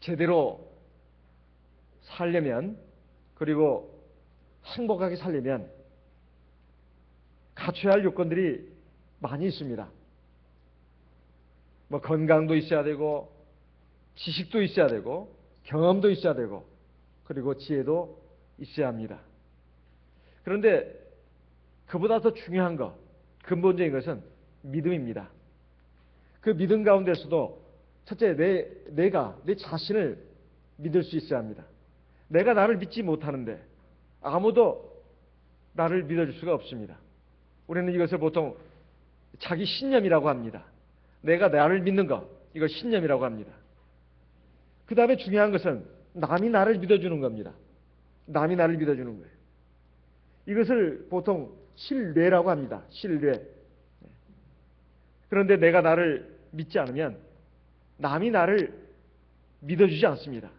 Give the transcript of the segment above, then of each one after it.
제대로 살려면, 그리고 행복하게 살려면 갖춰야 할 요건들이 많이 있습니다. 뭐 건강도 있어야 되고, 지식도 있어야 되고, 경험도 있어야 되고, 그리고 지혜도 있어야 합니다. 그런데 그보다 더 중요한 것, 근본적인 것은 믿음입니다. 그 믿음 가운데서도 첫째, 내가 내 자신을 믿을 수 있어야 합니다. 내가 나를 믿지 못하는데 아무도 나를 믿어줄 수가 없습니다. 우리는 이것을 보통 자기 신념이라고 합니다. 내가 나를 믿는 것, 이걸 신념이라고 합니다. 그 다음에 중요한 것은 남이 나를 믿어주는 겁니다. 남이 나를 믿어주는 거예요. 이것을 보통 신뢰라고 합니다. 신뢰. 그런데 내가 나를 믿지 않으면 남이 나를 믿어주지 않습니다.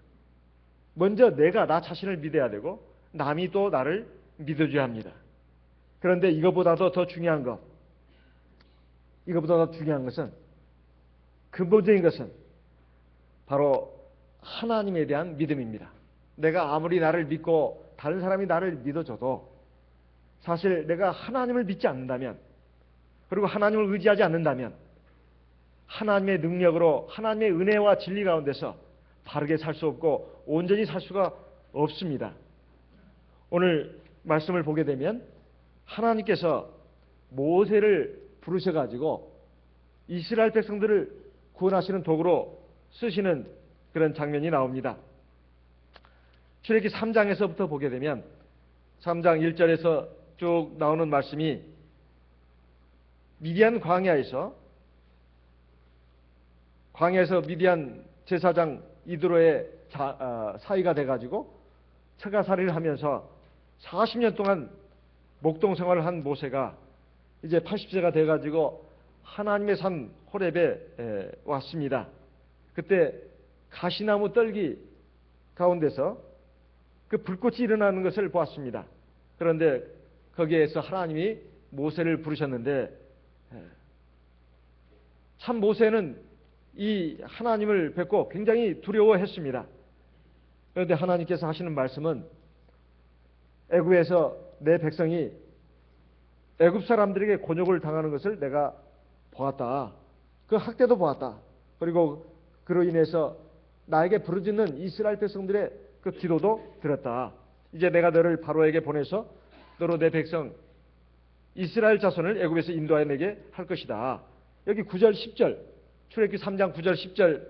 먼저 내가 나 자신을 믿어야 되고 남이 또 나를 믿어줘야 합니다. 그런데 이것보다도 더 중요한 것, 이것보다 더 중요한 것은, 근본적인 것은 바로 하나님에 대한 믿음입니다. 내가 아무리 나를 믿고 다른 사람이 나를 믿어줘도 사실 내가 하나님을 믿지 않는다면, 그리고 하나님을 의지하지 않는다면 하나님의 능력으로 하나님의 은혜와 진리 가운데서 바르게 살 수 없고 온전히 살 수가 없습니다. 오늘 말씀을 보게 되면 하나님께서 모세를 부르셔가지고 이스라엘 백성들을 구원하시는 도구로 쓰시는 그런 장면이 나옵니다. 출애굽기 3장에서부터 보게 되면 3장 1절에서 쭉 나오는 말씀이 미디안 광야에서 미디안 제사장 이드로의 사이가 돼가지고 처가살이를 하면서 40년 동안 목동 생활을 한 모세가 이제 80세가 돼가지고 하나님의 산 호렙에 왔습니다. 그때 가시나무 떨기 가운데서 그 불꽃이 일어나는 것을 보았습니다. 그런데 거기에서 하나님이 모세를 부르셨는데 참 모세는 이 하나님을 뵙고 굉장히 두려워했습니다. 그런데 하나님께서 하시는 말씀은 애굽에서 내 백성이 애굽 사람들에게 곤욕을 당하는 것을 내가 보았다. 그 학대도 보았다. 그리고 그로 인해서 나에게 부르짖는 이스라엘 백성들의 그 기도도 들었다. 이제 내가 너를 바로에게 보내서 너로 내 백성 이스라엘 자손을 애굽에서 인도하여 내게 할 것이다. 여기 9절 10절 출애굽기 3장 9절 10절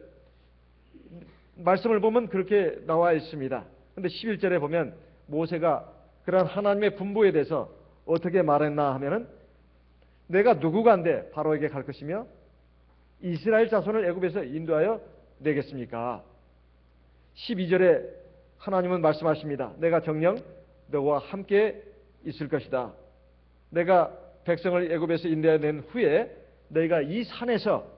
말씀을 보면 그렇게 나와 있습니다. 그런데 11절에 보면 모세가 그러한 하나님의 분부에 대해서 어떻게 말했나 하면은 내가 누구간데 바로에게 갈 것이며 이스라엘 자손을 애굽에서 인도하여 내겠습니까? 12절에 하나님은 말씀하십니다. 내가 정녕 너와 함께 있을 것이다. 내가 백성을 애굽에서 인도하여 낸 후에 너희가 이 산에서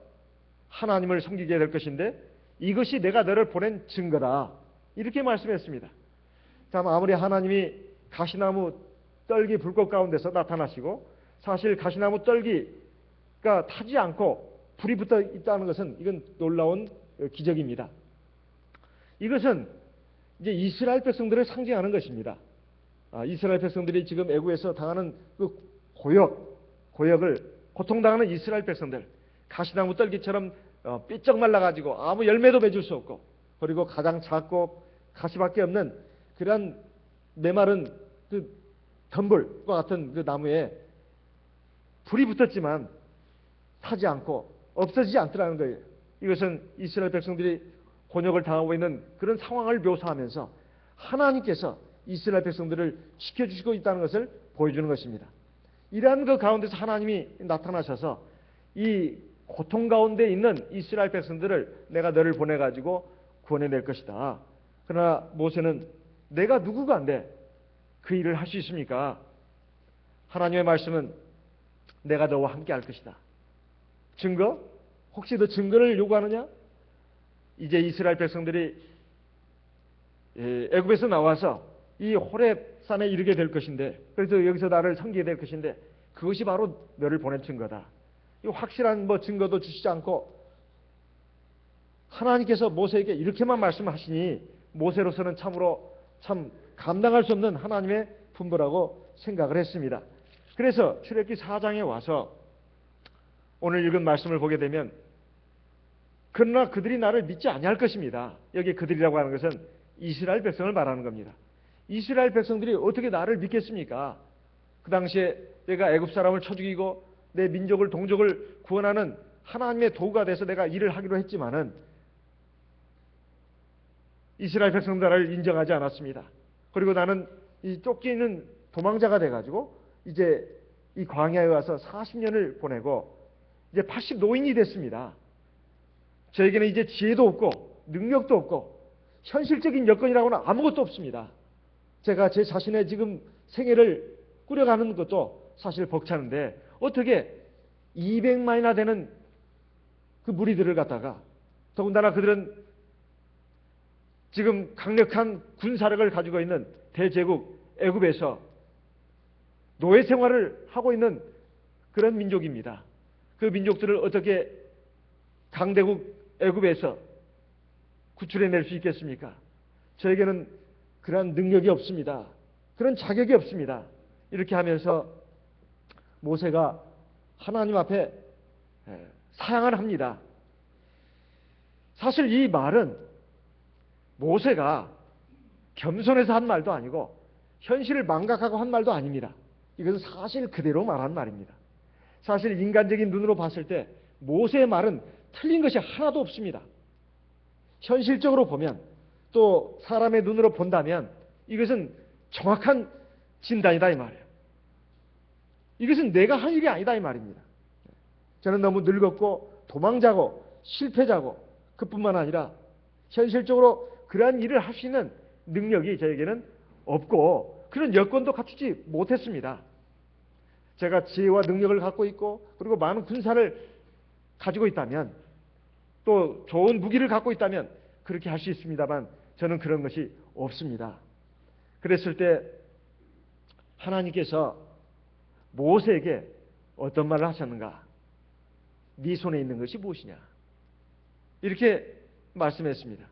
하나님을 섬기게 될 것인데 이것이 내가 너를 보낸 증거다. 이렇게 말씀했습니다. 참 아무리 하나님이 가시나무 떨기 불꽃 가운데서 나타나시고 사실 가시나무 떨기가 타지 않고 불이 붙어 있다는 것은 이건 놀라운 기적입니다. 이것은 이제 이스라엘 백성들을 상징하는 것입니다. 이스라엘 백성들이 지금 애굽에서 당하는 그 고역을 고통당하는 이스라엘 백성들, 가시나무 떨기처럼 삐쩍 말라가지고 아무 열매도 맺을 수 없고 그리고 가장 작고 가시밖에 없는 그런 메마른 그 덤불과 같은 그 나무에 불이 붙었지만 타지 않고 없어지지 않더라는 거예요. 이것은 이스라엘 백성들이 곤욕을 당하고 있는 그런 상황을 묘사하면서 하나님께서 이스라엘 백성들을 지켜주시고 있다는 것을 보여주는 것입니다. 이러한 그 가운데서 하나님이 나타나셔서 이 고통 가운데 있는 이스라엘 백성들을 내가 너를 보내가지고 구원해낼 것이다. 그러나 모세는 내가 누구간데 그 일을 할 수 있습니까? 하나님의 말씀은 내가 너와 함께 할 것이다. 증거? 혹시 너 증거를 요구하느냐? 이제 이스라엘 백성들이 애굽에서 나와서 이 호렙산에 이르게 될 것인데 그래서 여기서 나를 섬기게 될 것인데 그것이 바로 너를 보낸 증거다. 이 확실한 증거도 주시지 않고 하나님께서 모세에게 이렇게만 말씀하시니 모세로서는 참으로 참 감당할 수 없는 하나님의 분부라고 생각을 했습니다. 그래서 출애굽기 4장에 와서 오늘 읽은 말씀을 보게 되면 그러나 그들이 나를 믿지 아니할 것입니다. 여기 그들이라고 하는 것은 이스라엘 백성을 말하는 겁니다. 이스라엘 백성들이 어떻게 나를 믿겠습니까? 그 당시에 내가 애굽 사람을 쳐 죽이고 내 민족을 동족을 구원하는 하나님의 도구가 돼서 내가 일을 하기로 했지만은 이스라엘 백성들을 인정하지 않았습니다. 그리고 나는 이 쫓기는 도망자가 돼가지고 이제 이 광야에 와서 40년을 보내고 이제 80 노인이 됐습니다. 저에게는 이제 지혜도 없고 능력도 없고 현실적인 여건이라고는 아무것도 없습니다. 제가 제 자신의 지금 생애를 꾸려가는 것도 사실 벅차는데 어떻게 200만이나 되는 그 무리들을 갖다가 더군다나 그들은 지금 강력한 군사력을 가지고 있는 대제국 애굽에서 노예 생활을 하고 있는 그런 민족입니다. 그 민족들을 어떻게 강대국 애굽에서 구출해낼 수 있겠습니까? 저에게는 그런 능력이 없습니다. 그런 자격이 없습니다. 이렇게 하면서 모세가 하나님 앞에 사양을 합니다. 사실 이 말은 모세가 겸손해서 한 말도 아니고 현실을 망각하고 한 말도 아닙니다. 이것은 사실 그대로 말한 말입니다. 사실 인간적인 눈으로 봤을 때 모세의 말은 틀린 것이 하나도 없습니다. 현실적으로 보면 또 사람의 눈으로 본다면 이것은 정확한 진단이다 이 말이에요. 이것은 내가 할 일이 아니다 이 말입니다. 저는 너무 늙었고 도망자고 실패자고 그뿐만 아니라 현실적으로 그러한 일을 할 수 있는 능력이 저에게는 없고 그런 여건도 갖추지 못했습니다. 제가 지혜와 능력을 갖고 있고 그리고 많은 군사를 가지고 있다면 또 좋은 무기를 갖고 있다면 그렇게 할 수 있습니다만 저는 그런 것이 없습니다. 그랬을 때 하나님께서 모세에게 어떤 말을 하셨는가? 네 손에 있는 것이 무엇이냐? 이렇게 말씀했습니다.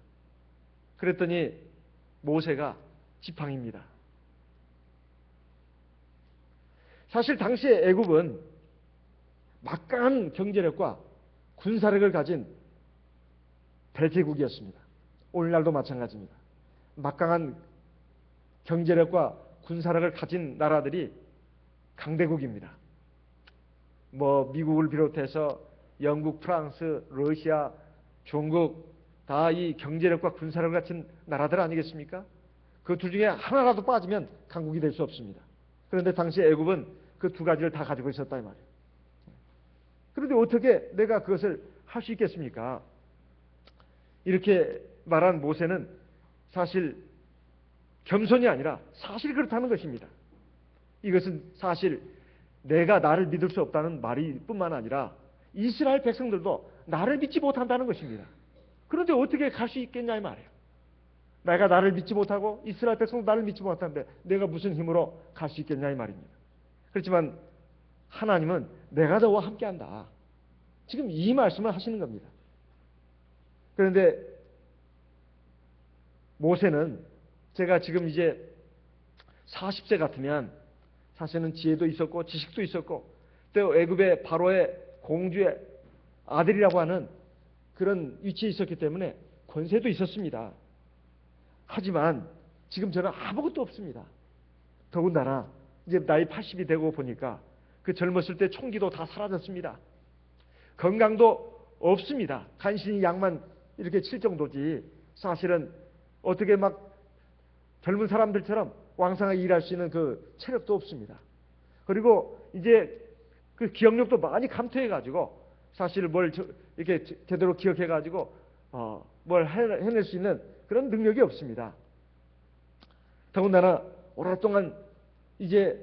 그랬더니 모세가 지팡이입니다. 사실 당시에 애굽은 막강한 경제력과 군사력을 가진 대제국이었습니다. 오늘날도 마찬가지입니다. 막강한 경제력과 군사력을 가진 나라들이 강대국입니다. 미국을 비롯해서 영국, 프랑스, 러시아, 중국 다 이 경제력과 군사력을 갖춘 나라들 아니겠습니까? 그 둘 중에 하나라도 빠지면 강국이 될 수 없습니다. 그런데 당시 애굽은 그 두 가지를 다 가지고 있었다 이 말이에요. 그런데 어떻게 내가 그것을 할 수 있겠습니까? 이렇게 말한 모세는 사실 겸손이 아니라 사실 그렇다는 것입니다. 이것은 사실 내가 나를 믿을 수 없다는 말이 뿐만 아니라 이스라엘 백성들도 나를 믿지 못한다는 것입니다. 그런데 어떻게 갈 수 있겠냐 이 말이에요. 내가 나를 믿지 못하고 이스라엘 백성도 나를 믿지 못하는데 내가 무슨 힘으로 갈 수 있겠냐 이 말입니다. 그렇지만 하나님은 내가 너와 함께한다. 지금 이 말씀을 하시는 겁니다. 그런데 모세는 제가 지금 이제 40세 같으면 사실은 지혜도 있었고 지식도 있었고 또 애굽의 바로의 공주의 아들이라고 하는 그런 위치에 있었기 때문에 권세도 있었습니다. 하지만 지금 저는 아무것도 없습니다. 더군다나 이제 나이 80이 되고 보니까 그 젊었을 때 총기도 다 사라졌습니다. 건강도 없습니다. 간신히 약만 이렇게 칠 정도지 사실은 어떻게 막 젊은 사람들처럼 왕성하게 일할 수 있는 그 체력도 없습니다. 그리고 이제 그 기억력도 많이 감퇴해가지고 사실 뭘 이렇게 제대로 기억해가지고 뭘 해낼 수 있는 그런 능력이 없습니다. 더군다나 오랫동안 이제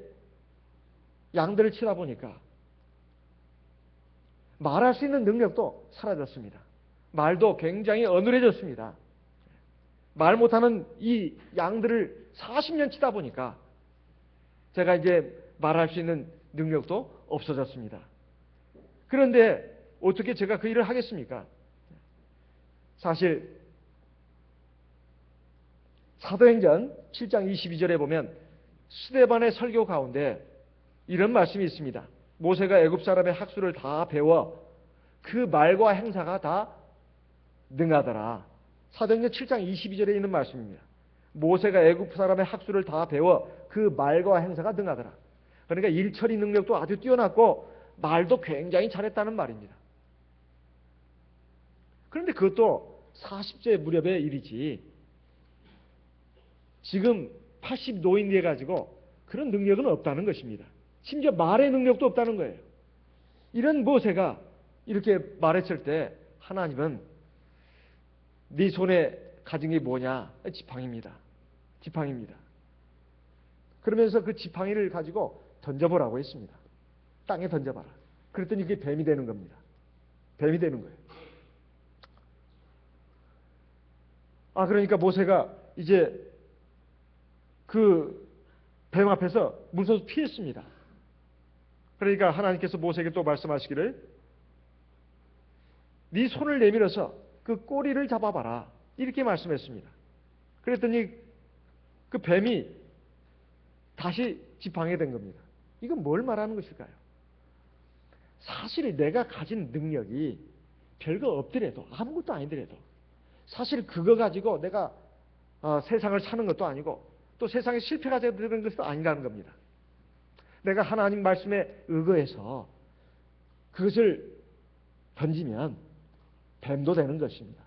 양들을 치다 보니까 말할 수 있는 능력도 사라졌습니다. 말도 굉장히 어눌해졌습니다. 말 못하는 이 양들을 40년 치다 보니까 제가 이제 말할 수 있는 능력도 없어졌습니다. 그런데 어떻게 제가 그 일을 하겠습니까? 사실 사도행전 7장 22절에 보면 스데반의 설교 가운데 이런 말씀이 있습니다. 모세가 애굽 사람의 학수를 다 배워 그 말과 행사가 다 능하더라. 사도행전 7장 22절에 있는 말씀입니다. 모세가 애굽 사람의 학수를 다 배워 그 말과 행사가 능하더라. 그러니까 일처리 능력도 아주 뛰어났고 말도 굉장히 잘했다는 말입니다. 그런데 그것도 40세 무렵의 일이지 지금 80 노인 돼 가지고 그런 능력은 없다는 것입니다. 심지어 말의 능력도 없다는 거예요. 이런 모세가 이렇게 말했을 때 하나님은 네 손에 가진 게 뭐냐? 지팡이입니다. 지팡이입니다. 그러면서 그 지팡이를 가지고 던져보라고 했습니다. 땅에 던져봐라. 그랬더니 이게 뱀이 되는 겁니다. 뱀이 되는 거예요. 그러니까 모세가 이제 그 뱀 앞에서 무서워서 피했습니다. 그러니까 하나님께서 모세에게 또 말씀하시기를 네 손을 내밀어서 그 꼬리를 잡아봐라. 이렇게 말씀했습니다. 그랬더니 그 뱀이 다시 지팡이가 된 겁니다. 이건 뭘 말하는 것일까요? 사실 내가 가진 능력이 별거 없더라도 아무것도 아니더라도 사실 그거 가지고 내가 세상을 사는 것도 아니고 또 세상에 실패가 되는 것도 아니라는 겁니다. 내가 하나님 말씀에 의거해서 그것을 던지면 뱀도 되는 것입니다.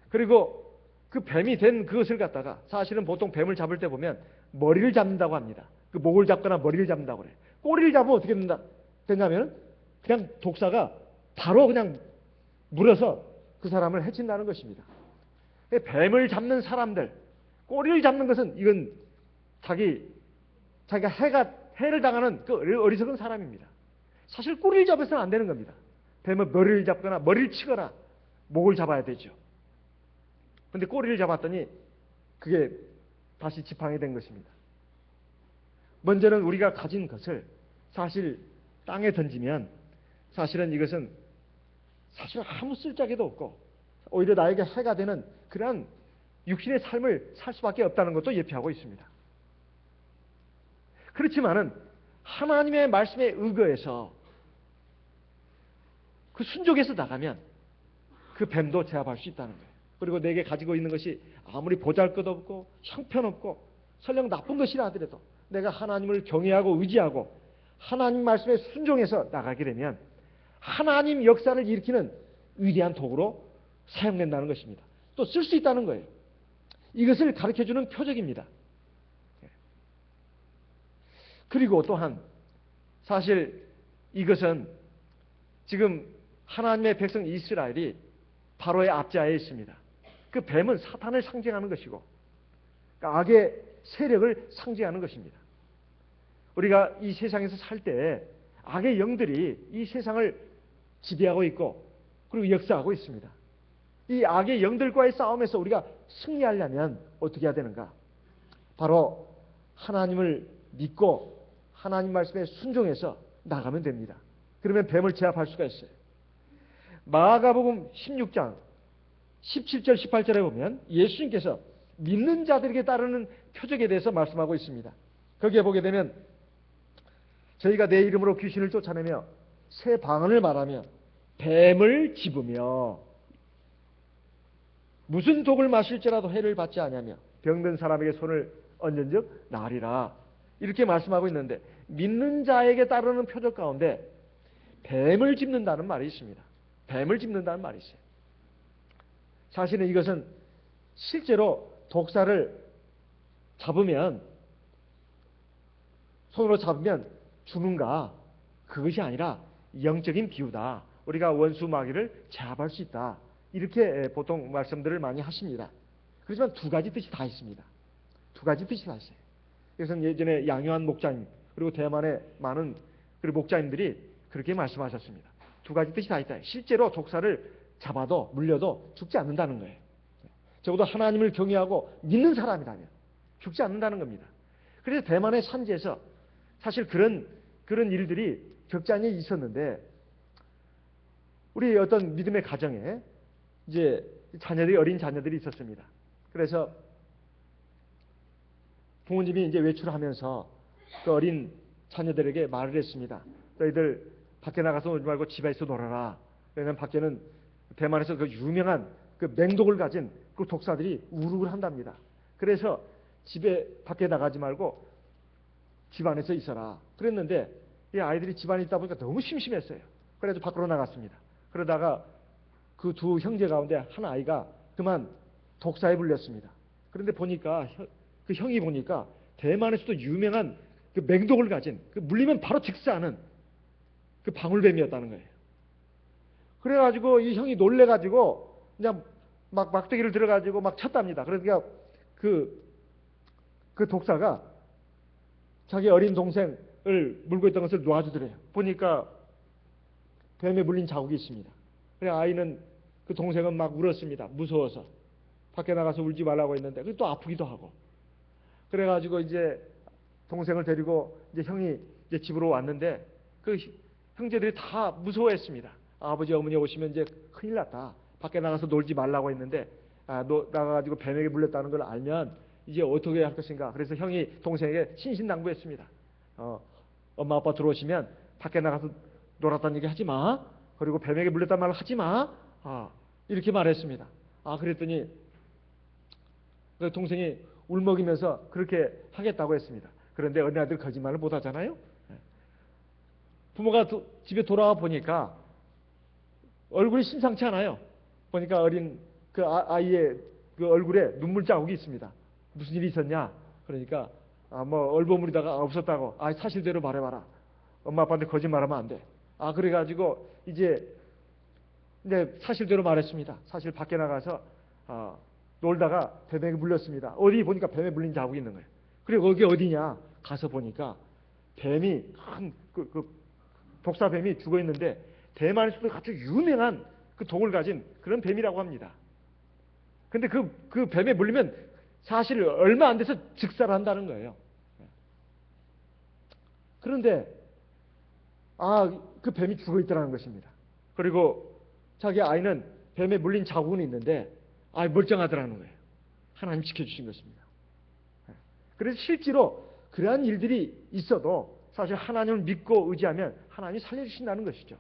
그리고 그 뱀이 된 그것을 갖다가 사실은 보통 뱀을 잡을 때 보면 머리를 잡는다고 합니다. 그 목을 잡거나 머리를 잡는다고 그래요. 꼬리를 잡으면 어떻게 되냐면 그냥 독사가 바로 그냥 물어서 그 사람을 해친다는 것입니다. 뱀을 잡는 사람들, 꼬리를 잡는 것은 이건 자기가 해를 당하는 그 어리석은 사람입니다. 사실 꼬리를 잡아서는 안 되는 겁니다. 뱀은 머리를 잡거나 머리를 치거나 목을 잡아야 되죠. 그런데 꼬리를 잡았더니 그게 다시 지팡이 된 것입니다. 먼저는 우리가 가진 것을 사실 땅에 던지면 사실은 이것은 사실 아무 쓸데기도 없고 오히려 나에게 해가 되는 그러한 육신의 삶을 살 수밖에 없다는 것도 예표하고 있습니다. 그렇지만은 하나님의 말씀에 의거해서 그 순종해서 나가면 그 뱀도 제압할 수 있다는 거예요. 그리고 내게 가지고 있는 것이 아무리 보잘것없고 형편없고 설령 나쁜 것이라 하더라도 내가 하나님을 경외하고 의지하고 하나님 말씀에 순종해서 나가게 되면 하나님 역사를 일으키는 위대한 도구로 사용된다는 것입니다. 또 쓸 수 있다는 거예요. 이것을 가르쳐주는 표적입니다. 그리고 또한 사실 이것은 지금 하나님의 백성 이스라엘이 바로의 앞자에 있습니다. 그 뱀은 사탄을 상징하는 것이고 그러니까 악의 세력을 상징하는 것입니다. 우리가 이 세상에서 살 때 악의 영들이 이 세상을 지배하고 있고 그리고 역사하고 있습니다. 이 악의 영들과의 싸움에서 우리가 승리하려면 어떻게 해야 되는가? 바로 하나님을 믿고 하나님 말씀에 순종해서 나가면 됩니다. 그러면 뱀을 제압할 수가 있어요. 마가복음 16장 17절 18절에 보면 예수님께서 믿는 자들에게 따르는 표적에 대해서 말씀하고 있습니다. 거기에 보게 되면 저희가 내 이름으로 귀신을 쫓아내며 새 방언을 말하며 뱀을 집으며 무슨 독을 마실지라도 해를 받지 아니하며 병든 사람에게 손을 얹은즉 나으리라. 이렇게 말씀하고 있는데 믿는 자에게 따르는 표적 가운데 뱀을 집는다는 말이 있습니다. 뱀을 집는다는 말이 있어요. 사실은 이것은 실제로 독사를 잡으면 손으로 잡으면 죽는가 그것이 아니라 영적인 비유다. 우리가 원수 마귀를 제압할 수 있다. 이렇게 보통 말씀들을 많이 하십니다. 그렇지만 두 가지 뜻이 다 있습니다. 두 가지 뜻이 다 있어요. 그래서 예전에 양요한 목자님 그리고 대만의 많은 그리고 목자님들이 그렇게 말씀하셨습니다. 두 가지 뜻이 다 있다. 실제로 독사를 잡아도 물려도 죽지 않는다는 거예요. 적어도 하나님을 경외하고 믿는 사람이라면 죽지 않는다는 겁니다. 그래서 대만의 산지에서 사실 그런 일들이 적잖이 있었는데 우리 어떤 믿음의 가정에 이제 자녀들이 어린 자녀들이 있었습니다. 그래서 부모님이 이제 외출하면서 그 어린 자녀들에게 말을 했습니다. 너희들 밖에 나가서 놀지 말고 집에서 놀아라. 왜냐하면 밖에는 대만에서 그 유명한 그 맹독을 가진 그 독사들이 우르르 한답니다. 그래서 집에 밖에 나가지 말고 집 안에서 있어라. 그랬는데 이 아이들이 집 안에 있다 보니까 너무 심심했어요. 그래서 밖으로 나갔습니다. 그러다가 그 두 형제 가운데 한 아이가 그만 독사에 물렸습니다. 그런데 보니까 그 형이 보니까 대만에서도 유명한 그 맹독을 가진 그 물리면 바로 즉사하는 그 방울뱀이었다는 거예요. 그래가지고 이 형이 놀래가지고 그냥 막 막대기를 들어가지고 막 쳤답니다. 그러니까 그 독사가 자기 어린 동생을 물고 있던 것을 놓아주더래요. 보니까 뱀에 물린 자국이 있습니다. 그래 아이는 그 동생은 막 울었습니다. 무서워서 밖에 나가서 울지 말라고 했는데 또 아프기도 하고. 그래가지고 이제 동생을 데리고 이제 형이 이제 집으로 왔는데 그 형제들이 다 무서워했습니다. 아버지 어머니 오시면 이제 큰일 났다. 밖에 나가서 놀지 말라고 했는데 나가가지고 뱀에게 물렸다는 걸 알면 이제 어떻게 할 것인가. 그래서 형이 동생에게 신신당부했습니다. 엄마 아빠 들어오시면 밖에 나가서 놀았다는 얘기 하지 마. 그리고 뱀에게 물렸다는 말 하지 마. 이렇게 말했습니다. 그랬더니 그 동생이 울먹이면서 그렇게 하겠다고 했습니다. 그런데 어느 아들 거짓말을 못 하잖아요. 부모가 집에 돌아와 보니까 얼굴이 심상치 않아요. 보니까 어린 그 아이의 그 얼굴에 눈물 자국이 있습니다. 무슨 일이 있었냐? 그러니까 뭐 얼버무리다가 없었다고. 사실대로 말해봐라. 엄마 아빠한테 거짓말하면 안 돼. 그래가지고 이제 사실대로 말했습니다. 사실 밖에 나가서 놀다가 뱀에게 물렸습니다. 어디 보니까 뱀에 물린 자국이 있는 거예요. 그리고 거기 어디냐? 가서 보니까 뱀이 큰 독사뱀이 죽어 있는데 대만에서도 아주 유명한 그 독을 가진 그런 뱀이라고 합니다. 근데 그 뱀에 물리면 사실 얼마 안 돼서 즉사를 한다는 거예요. 그런데 그 뱀이 죽어 있더라는 것입니다. 그리고 자기 아이는 뱀에 물린 자국은 있는데 멀쩡하더라는 거예요. 하나님 지켜주신 것입니다. 그래서 실제로 그러한 일들이 있어도 사실 하나님을 믿고 의지하면 하나님이 살려주신다는 것이죠.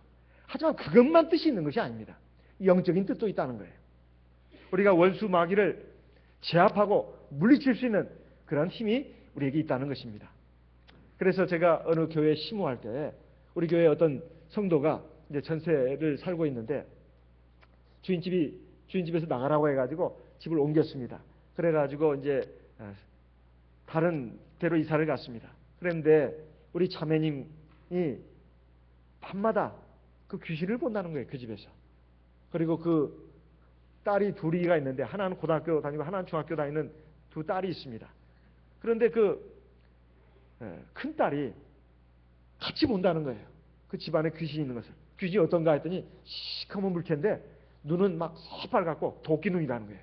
하지만 그것만 뜻이 있는 것이 아닙니다. 영적인 뜻도 있다는 거예요. 우리가 원수 마귀를 제압하고 물리칠 수 있는 그런 힘이 우리에게 있다는 것입니다. 그래서 제가 어느 교회에 심호할 때 우리 교회 어떤 성도가 이제 전세를 살고 있는데 주인집에서 나가라고 해가지고 집을 옮겼습니다. 그래가지고 이제 다른 데로 이사를 갔습니다. 그런데 우리 자매님이 밤마다 그 귀신을 본다는 거예요. 그 집에서. 그리고 그 딸이 둘이가 있는데 하나는 고등학교 다니고 하나는 중학교 다니는 두 딸이 있습니다. 그런데 그 큰 딸이 같이 본다는 거예요. 그 집안에 귀신이 있는 것을. 귀신이 어떤가 했더니 시커먼 물체인데 눈은 막 새빨갛고 도끼 눈이라는 거예요.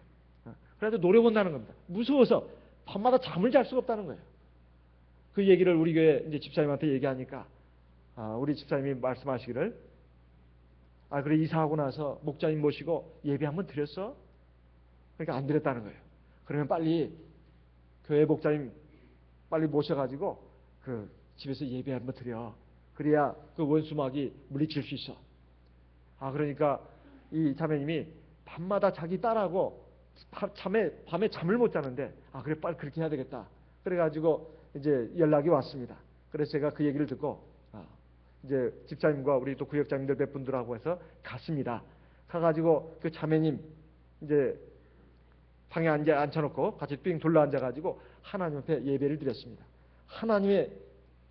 그래서 노려본다는 겁니다. 무서워서 밤마다 잠을 잘 수가 없다는 거예요. 그 얘기를 우리 교회 이제 집사님한테 얘기하니까 우리 집사님이 말씀하시기를 그래 이사하고 나서 목자님 모시고 예배 한번 드렸어? 그러니까 안 드렸다는 거예요. 그러면 빨리 교회 목자님 빨리 모셔가지고 그 집에서 예배 한번 드려. 그래야 그 원수마귀 물리칠 수 있어. 그러니까 이 자매님이 밤마다 자기 딸하고 밤에 잠을 못 자는데 그래 빨리 그렇게 해야 되겠다. 그래가지고 이제 연락이 왔습니다. 그래서 제가 그 얘기를 듣고 이제 집사님과 우리 또 구역장님들 몇 분들하고 해서 갔습니다. 가가지고 그 자매님 이제 방에 앉혀놓고 같이 삥 둘러 앉아가지고 하나님 앞에 예배를 드렸습니다.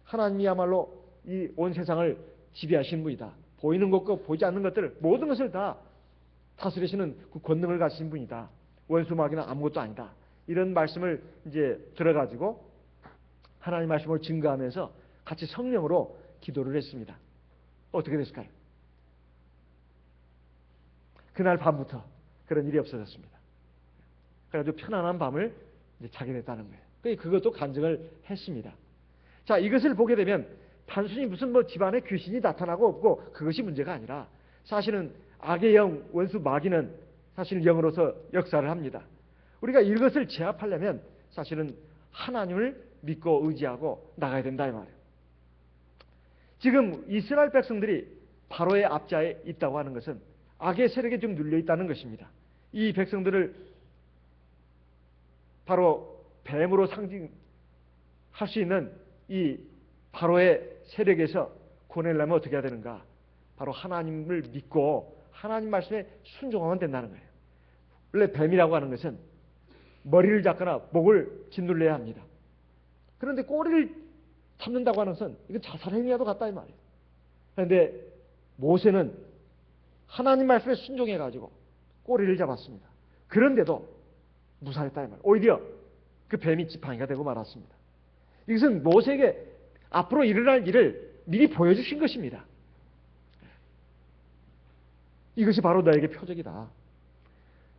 하나님이야말로 이 온 세상을 지배하신 분이다. 보이는 것과 보이지 않는 것들 모든 것을 다 다스리시는 그 권능을 가지신 분이다. 원수 마귀는 아무것도 아니다. 이런 말씀을 이제 들어가지고 하나님 말씀을 증거하면서 같이 성령으로 기도를 했습니다. 어떻게 됐을까요? 그날 밤부터 그런 일이 없어졌습니다. 그래가지고 편안한 밤을 이제 자게 됐다는 거예요. 그것도 간증을 했습니다. 자, 이것을 보게 되면 단순히 무슨 집안에 귀신이 나타나고 없고 그것이 문제가 아니라 사실은 악의 영 원수 마귀는 사실 영으로서 역사를 합니다. 우리가 이것을 제압하려면 사실은 하나님을 믿고 의지하고 나가야 된다 이 말이에요. 지금 이스라엘 백성들이 바로의 압자에 있다고 하는 것은 악의 세력에 좀 눌려 있다는 것입니다. 이 백성들을 바로 뱀으로 상징할 수 있는 이 바로의 세력에서 구원하려면 어떻게 해야 되는가? 바로 하나님을 믿고 하나님 말씀에 순종하면 된다는 거예요. 원래 뱀이라고 하는 것은 머리를 잡거나 목을 짓눌러야 합니다. 그런데 꼬리를 잡는다고 하는 것은 이건 자살행위와도 같다 이 말이에요. 그런데 모세는 하나님 말씀에 순종해가지고 꼬리를 잡았습니다. 그런데도 무사했다 이 말이에요. 오히려 그 뱀이 지팡이가 되고 말았습니다. 이것은 모세에게 앞으로 일어날 일을 미리 보여주신 것입니다. 이것이 바로 너에게 표적이다.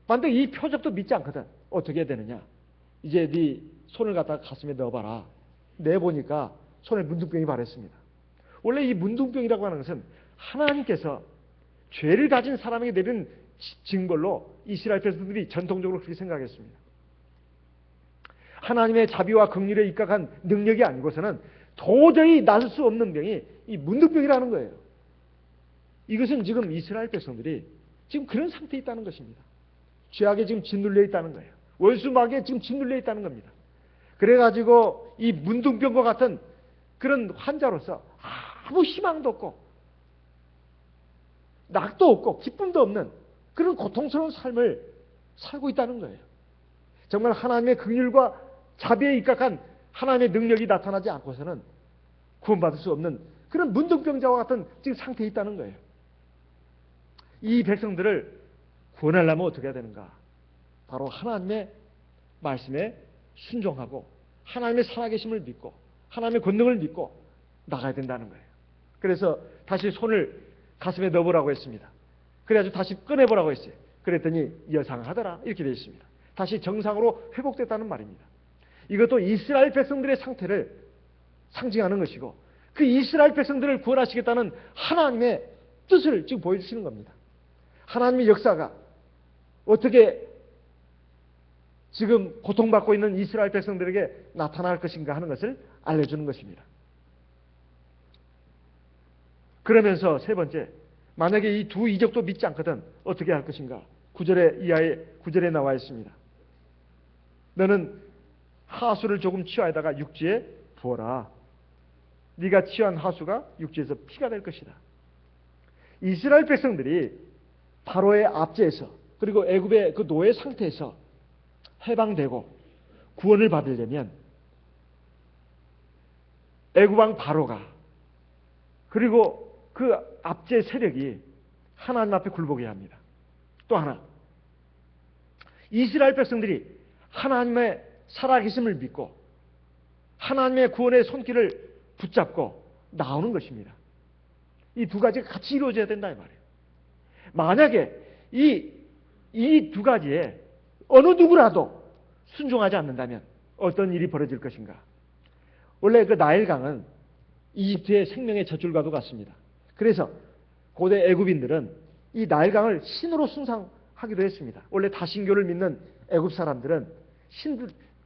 만약 이 표적도 믿지 않거든 어떻게 해야 되느냐? 이제 네 손을 갖다가 가슴에 넣어봐라. 내보니까 손에 문둥병이 발했습니다. 원래 이 문둥병이라고 하는 것은 하나님께서 죄를 가진 사람에게 내린 징벌로 이스라엘 백성들이 전통적으로 그렇게 생각했습니다. 하나님의 자비와 긍휼에 입각한 능력이 아니고서는 도저히 나설 수 없는 병이 이 문둥병이라는 거예요. 이것은 지금 이스라엘 백성들이 지금 그런 상태에 있다는 것입니다. 죄악에 지금 짓눌려 있다는 거예요. 월수마귀에 지금 짓눌려 있다는 겁니다. 그래가지고 이 문둥병과 같은 그런 환자로서 아무 희망도 없고 낙도 없고 기쁨도 없는 그런 고통스러운 삶을 살고 있다는 거예요. 정말 하나님의 긍휼과 자비에 입각한 하나님의 능력이 나타나지 않고서는 구원받을 수 없는 그런 문둥병자와 같은 지금 상태에 있다는 거예요. 이 백성들을 구원하려면 어떻게 해야 되는가? 바로 하나님의 말씀에 순종하고 하나님의 살아계심을 믿고 하나님의 권능을 믿고 나가야 된다는 거예요. 그래서 다시 손을 가슴에 넣어보라고 했습니다. 그래가지고 다시 꺼내보라고 했어요. 그랬더니 여상하더라 이렇게 되어 있습니다. 다시 정상으로 회복됐다는 말입니다. 이것도 이스라엘 백성들의 상태를 상징하는 것이고 그 이스라엘 백성들을 구원하시겠다는 하나님의 뜻을 지금 보여주시는 겁니다. 하나님의 역사가 어떻게 지금 고통받고 있는 이스라엘 백성들에게 나타날 것인가 하는 것을 알려주는 것입니다. 그러면서 세 번째, 만약에 이 두 이적도 믿지 않거든 어떻게 할 것인가? 9절에 이하에 9절에 나와 있습니다. 너는 하수를 조금 취하에다가 육지에 부어라. 네가 취한 하수가 육지에서 피가 될 것이다. 이스라엘 백성들이 바로의 압제에서 그리고 애굽의 그 노예 상태에서 해방되고 구원을 받으려면 애굽 왕 바로가 그리고 그 압제 세력이 하나님 앞에 굴복해야 합니다. 또 하나, 이스라엘 백성들이 하나님의 살아계심을 믿고 하나님의 구원의 손길을 붙잡고 나오는 것입니다. 이 두 가지가 같이 이루어져야 된다 이 말이에요. 만약에 이 두 가지에 어느 누구라도 순종하지 않는다면 어떤 일이 벌어질 것인가? 원래 그 나일강은 이집트의 생명의 젖줄과도 같습니다. 그래서 고대 애굽인들은 이 나일강을 신으로 숭상하기도 했습니다. 원래 다신교를 믿는 애굽 사람들은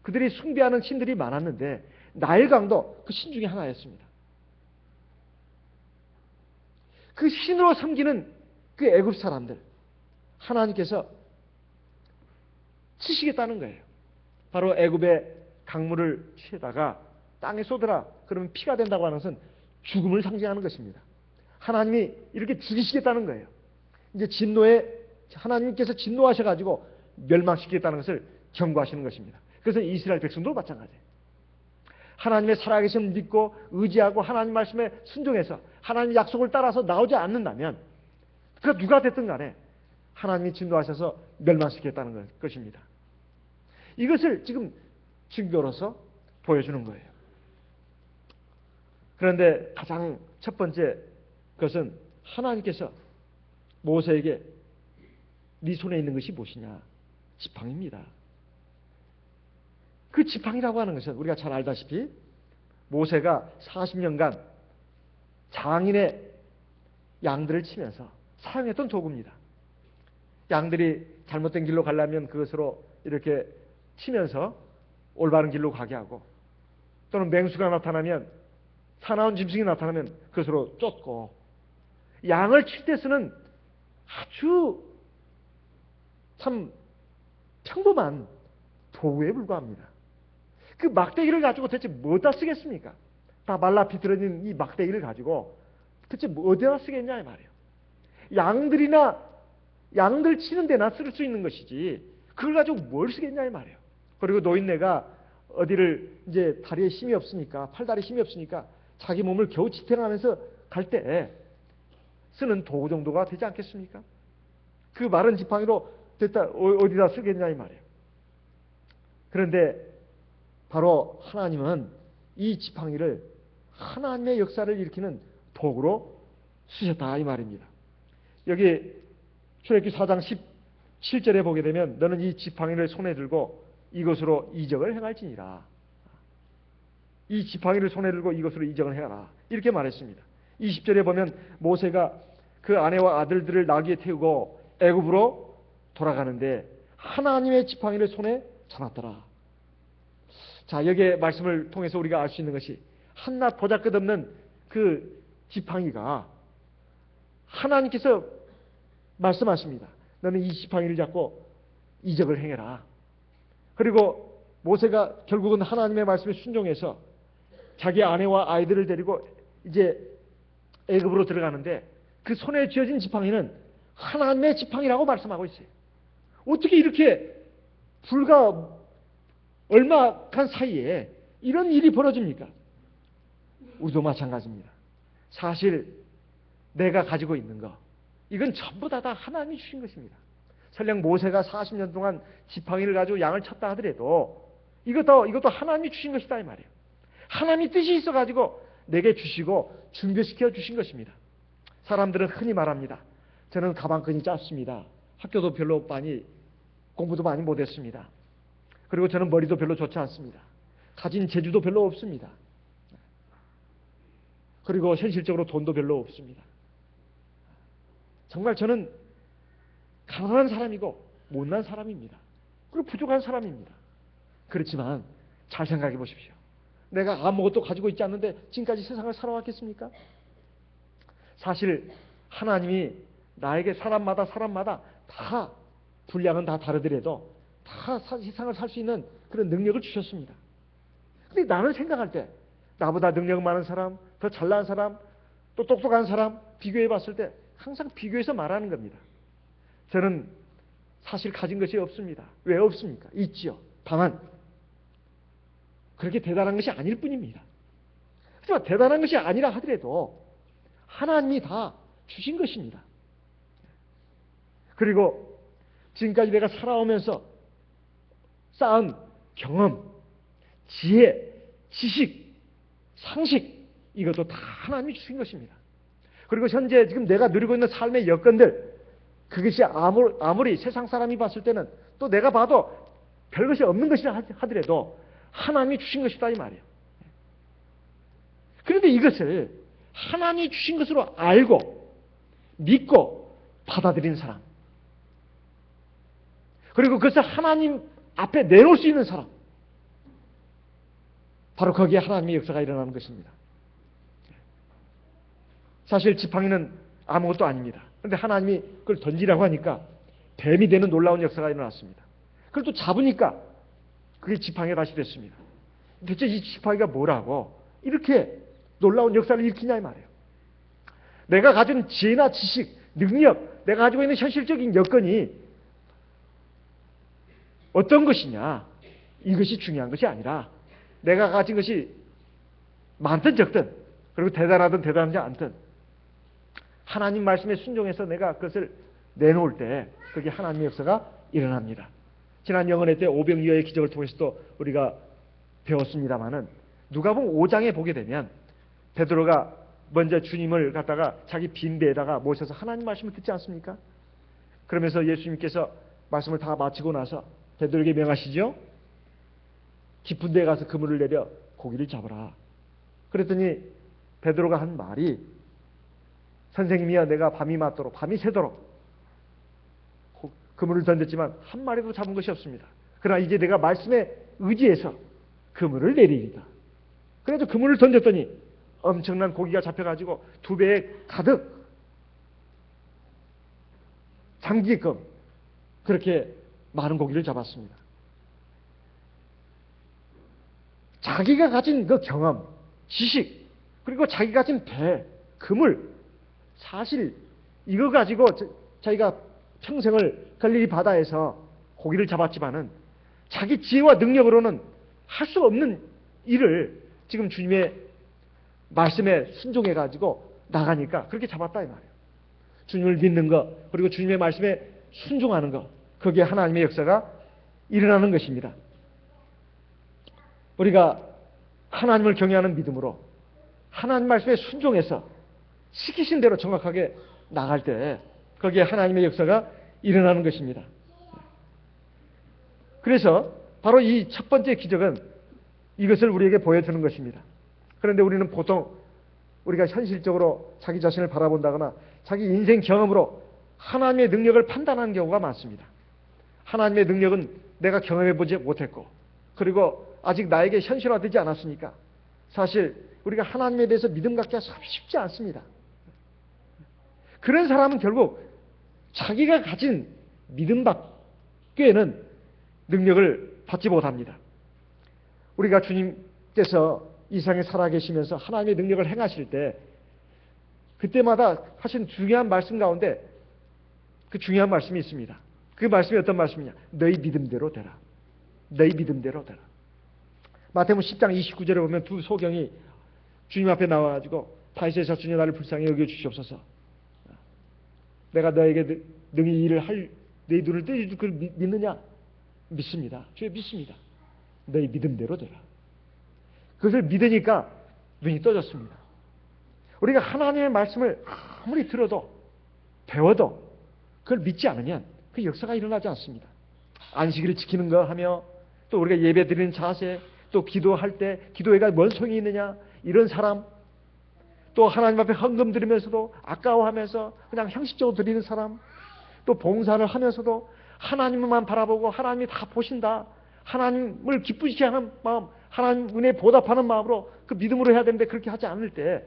그들이 숭배하는 신들이 많았는데 나일강도 그 신 중에 하나였습니다. 그 신으로 섬기는 그 애굽 사람들 하나님께서 치시겠다는 거예요. 바로 애굽의 강물을 취해다가 땅에 쏟으라 그러면 피가 된다고 하는 것은 죽음을 상징하는 것입니다. 하나님이 이렇게 죽이시겠다는 거예요. 이제 하나님께서 진노하셔가지고 멸망시키겠다는 것을 경고하시는 것입니다. 그래서 이스라엘 백성도 마찬가지예요. 하나님의 살아계심을 믿고 의지하고 하나님 말씀에 순종해서 하나님의 약속을 따라서 나오지 않는다면 그 누가 됐든 간에 하나님이 진노하셔서 멸망시키겠다는 것입니다. 이것을 지금 증거로서 보여주는 거예요. 그런데 가장 첫 번째 것은 하나님께서 모세에게 네 손에 있는 것이 무엇이냐? 지팡이입니다. 그 지팡이라고 하는 것은 우리가 잘 알다시피 모세가 40년간 장인의 양들을 치면서 사용했던 도구입니다. 양들이 잘못된 길로 가려면 그것으로 이렇게 치면서 올바른 길로 가게 하고, 또는 맹수가 나타나면, 사나운 짐승이 나타나면 그것으로 쫓고, 양을 칠 때 쓰는 아주 참 평범한 도구에 불과합니다. 그 막대기를 가지고 대체 뭐다 쓰겠습니까? 다 말라 비틀어진 이 막대기를 가지고 대체 어디다 쓰겠냐 이 말이에요. 양들 치는 데나 쓸 수 있는 것이지 그걸 가지고 뭘 쓰겠냐 이 말이에요. 그리고 노인네가 어디를 이제 다리에 힘이 없으니까, 팔다리에 힘이 없으니까 자기 몸을 겨우 지탱하면서 갈 때 쓰는 도구 정도가 되지 않겠습니까? 그 마른 지팡이로 어디다 쓰겠냐 이 말이에요. 그런데 바로 하나님은 이 지팡이를 하나님의 역사를 일으키는 도구로 쓰셨다 이 말입니다. 여기 출애굽기 4장 17절에 보게 되면 너는 이 지팡이를 손에 들고 이것으로 이적을 행할지니라. 이 지팡이를 손에 들고 이것으로 이적을 행하라. 이렇게 말했습니다. 20절에 보면 모세가 그 아내와 아들들을 나귀에 태우고 애굽으로 돌아가는데 하나님의 지팡이를 손에 잡았더라. 자, 여기에 말씀을 통해서 우리가 알 수 있는 것이 한낱 보잘것없는 그 지팡이가 하나님께서 말씀하십니다. 너는 이 지팡이를 잡고 이적을 행해라. 그리고 모세가 결국은 하나님의 말씀에 순종해서 자기 아내와 아이들을 데리고 이제 애굽으로 들어가는데 그 손에 쥐어진 지팡이는 하나님의 지팡이라고 말씀하고 있어요. 어떻게 이렇게 불과 얼마간 사이에 이런 일이 벌어집니까? 우리도 마찬가지입니다. 사실 내가 가지고 있는 거, 이건 전부 다 하나님이 주신 것입니다. 설령 모세가 40년 동안 지팡이를 가지고 양을 쳤다 하더라도 이것도 하나님이 주신 것이다 이 말이에요. 하나님이 뜻이 있어가지고 내게 주시고 준비시켜 주신 것입니다. 사람들은 흔히 말합니다. 저는 가방끈이 짧습니다. 학교도 별로 공부도 많이 못했습니다. 그리고 저는 머리도 별로 좋지 않습니다. 가진 재주도 별로 없습니다. 그리고 현실적으로 돈도 별로 없습니다. 정말 저는 가난한 사람이고 못난 사람입니다. 그리고 부족한 사람입니다. 그렇지만 잘 생각해 보십시오. 내가 아무것도 가지고 있지 않는데 지금까지 세상을 살아왔겠습니까? 사실 하나님이 나에게 사람마다 다 분량은 다 다르더라도 다 세상을 살 수 있는 그런 능력을 주셨습니다. 근데 나는 생각할 때 나보다 능력 많은 사람, 더 잘난 사람, 또 똑똑한 사람 비교해 봤을 때 항상 비교해서 말하는 겁니다. 저는 사실 가진 것이 없습니다. 왜 없습니까? 있지요. 다만 그렇게 대단한 것이 아닐 뿐입니다. 하지만 대단한 것이 아니라 하더라도 하나님이 다 주신 것입니다. 그리고 지금까지 내가 살아오면서 쌓은 경험, 지혜, 지식, 상식, 이것도 다 하나님이 주신 것입니다. 그리고 현재 지금 내가 누리고 있는 삶의 여건들, 그것이 아무리 세상 사람이 봤을 때는 또 내가 봐도 별것이 없는 것이라 하더라도 하나님이 주신 것이다 이 말이에요. 그런데 이것을 하나님이 주신 것으로 알고 믿고 받아들이는 사람, 그리고 그것을 하나님 앞에 내놓을 수 있는 사람, 바로 거기에 하나님의 역사가 일어나는 것입니다. 사실 지팡이는 아무것도 아닙니다. 그런데 하나님이 그걸 던지라고 하니까 뱀이 되는 놀라운 역사가 일어났습니다. 그걸 또 잡으니까 그게 지팡이가 다시 됐습니다. 대체 이 지팡이가 뭐라고 이렇게 놀라운 역사를 일으키냐 이 말이에요. 내가 가진 지혜나 지식, 능력, 내가 가지고 있는 현실적인 여건이 어떤 것이냐, 이것이 중요한 것이 아니라 내가 가진 것이 많든 적든, 그리고 대단하든 대단하지 않든 하나님 말씀에 순종해서 내가 그것을 내놓을 때 그게 하나님의 역사가 일어납니다. 지난 영언의 때 오병이어의 기적을 통해서도 우리가 배웠습니다마는 누가복음 5장에 보게 되면 베드로가 먼저 주님을 갖다가 자기 빈 배에다가 모셔서 하나님 말씀을 듣지 않습니까? 그러면서 예수님께서 말씀을 다 마치고 나서 베드로에게 명하시죠. 깊은 데에 가서 그물을 내려 고기를 잡아라. 그랬더니 베드로가 한 말이, 선생님이여 내가 밤이 맞도록 밤이 새도록 그물을 던졌지만 한 마리도 잡은 것이 없습니다. 그러나 이제 내가 말씀에 의지해서 그물을 내리리다. 그래도 그물을 던졌더니 엄청난 고기가 잡혀가지고 2배에 가득 잠기게끔 그렇게 많은 고기를 잡았습니다. 자기가 가진 그 경험, 지식, 그리고 자기가 가진 배, 그물, 사실 이거 가지고 자기가 평생을 갈릴리 바다에서 고기를 잡았지만은 자기 지혜와 능력으로는 할 수 없는 일을 지금 주님의 말씀에 순종해 가지고 나가니까 그렇게 잡았다 이 말이에요. 주님을 믿는 것, 그리고 주님의 말씀에 순종하는 것, 거기에 하나님의 역사가 일어나는 것입니다. 우리가 하나님을 경외하는 믿음으로 하나님 말씀에 순종해서 시키신 대로 정확하게 나갈 때 거기에 하나님의 역사가 일어나는 것입니다. 그래서 바로 이 첫 번째 기적은 이것을 우리에게 보여주는 것입니다. 그런데 우리는 보통 우리가 현실적으로 자기 자신을 바라본다거나 자기 인생 경험으로 하나님의 능력을 판단하는 경우가 많습니다. 하나님의 능력은 내가 경험해보지 못했고 그리고 아직 나에게 현실화되지 않았으니까 사실 우리가 하나님에 대해서 믿음 갖기가 쉽지 않습니다. 그런 사람은 결국 자기가 가진 믿음 밖에는 능력을 받지 못합니다. 우리가 주님께서 이 세상에 살아계시면서 하나님의 능력을 행하실 때 그때마다 하신 중요한 말씀 가운데 그 중요한 말씀이 있습니다. 그 말씀이 어떤 말씀이냐? 너희 믿음대로 되라. 너희 믿음대로 되라. 마태복음 10장 29절에 보면 두 소경이 주님 앞에 나와가지고 다윗의 자손이 나를 불쌍히 여겨주시옵소서. 내가 너에게 능히 일을 할 너희 눈을 뜨지 그걸 믿느냐? 믿습니다. 주여 믿습니다. 너희 믿음대로 되라. 그것을 믿으니까 눈이 떠졌습니다. 우리가 하나님의 말씀을 아무리 들어도 배워도 그걸 믿지 않으면 그 역사가 일어나지 않습니다. 안식일을 지키는 거 하며 또 우리가 예배 드리는 자세, 또 기도할 때 기도회가 뭔 소용이 있느냐 이런 사람, 또 하나님 앞에 헌금 드리면서도 아까워하면서 그냥 형식적으로 드리는 사람, 또 봉사를 하면서도 하나님만 바라보고 하나님이 다 보신다, 하나님을 기쁘시게 하는 마음, 하나님 은혜에 보답하는 마음으로 그 믿음으로 해야 되는데 그렇게 하지 않을 때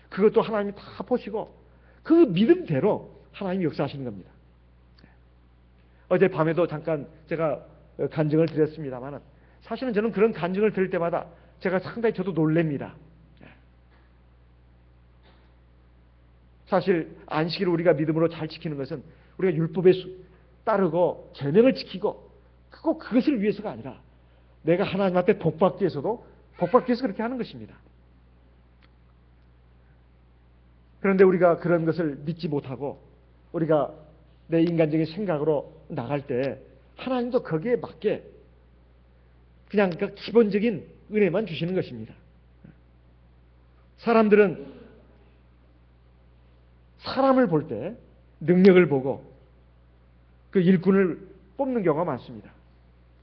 그것도 하나님이 다 보시고 그 믿음대로 하나님이 역사하시는 겁니다. 어제 밤에도 잠깐 제가 간증을 드렸습니다만 사실은 저는 그런 간증을 들을 때마다 제가 상당히 저도 놀랍니다. 사실 안식일을 우리가 믿음으로 잘 지키는 것은 우리가 율법에 따르고 계명을 지키고 꼭 그것을 위해서가 아니라 내가 하나님 앞에 복받기 위해서도 복받기 위해서 그렇게 하는 것입니다. 그런데 우리가 그런 것을 믿지 못하고 우리가 내 인간적인 생각으로 나갈 때 하나님도 거기에 맞게 그냥 그 기본적인 은혜만 주시는 것입니다. 사람들은 사람을 볼 때 능력을 보고 그 일꾼을 뽑는 경우가 많습니다.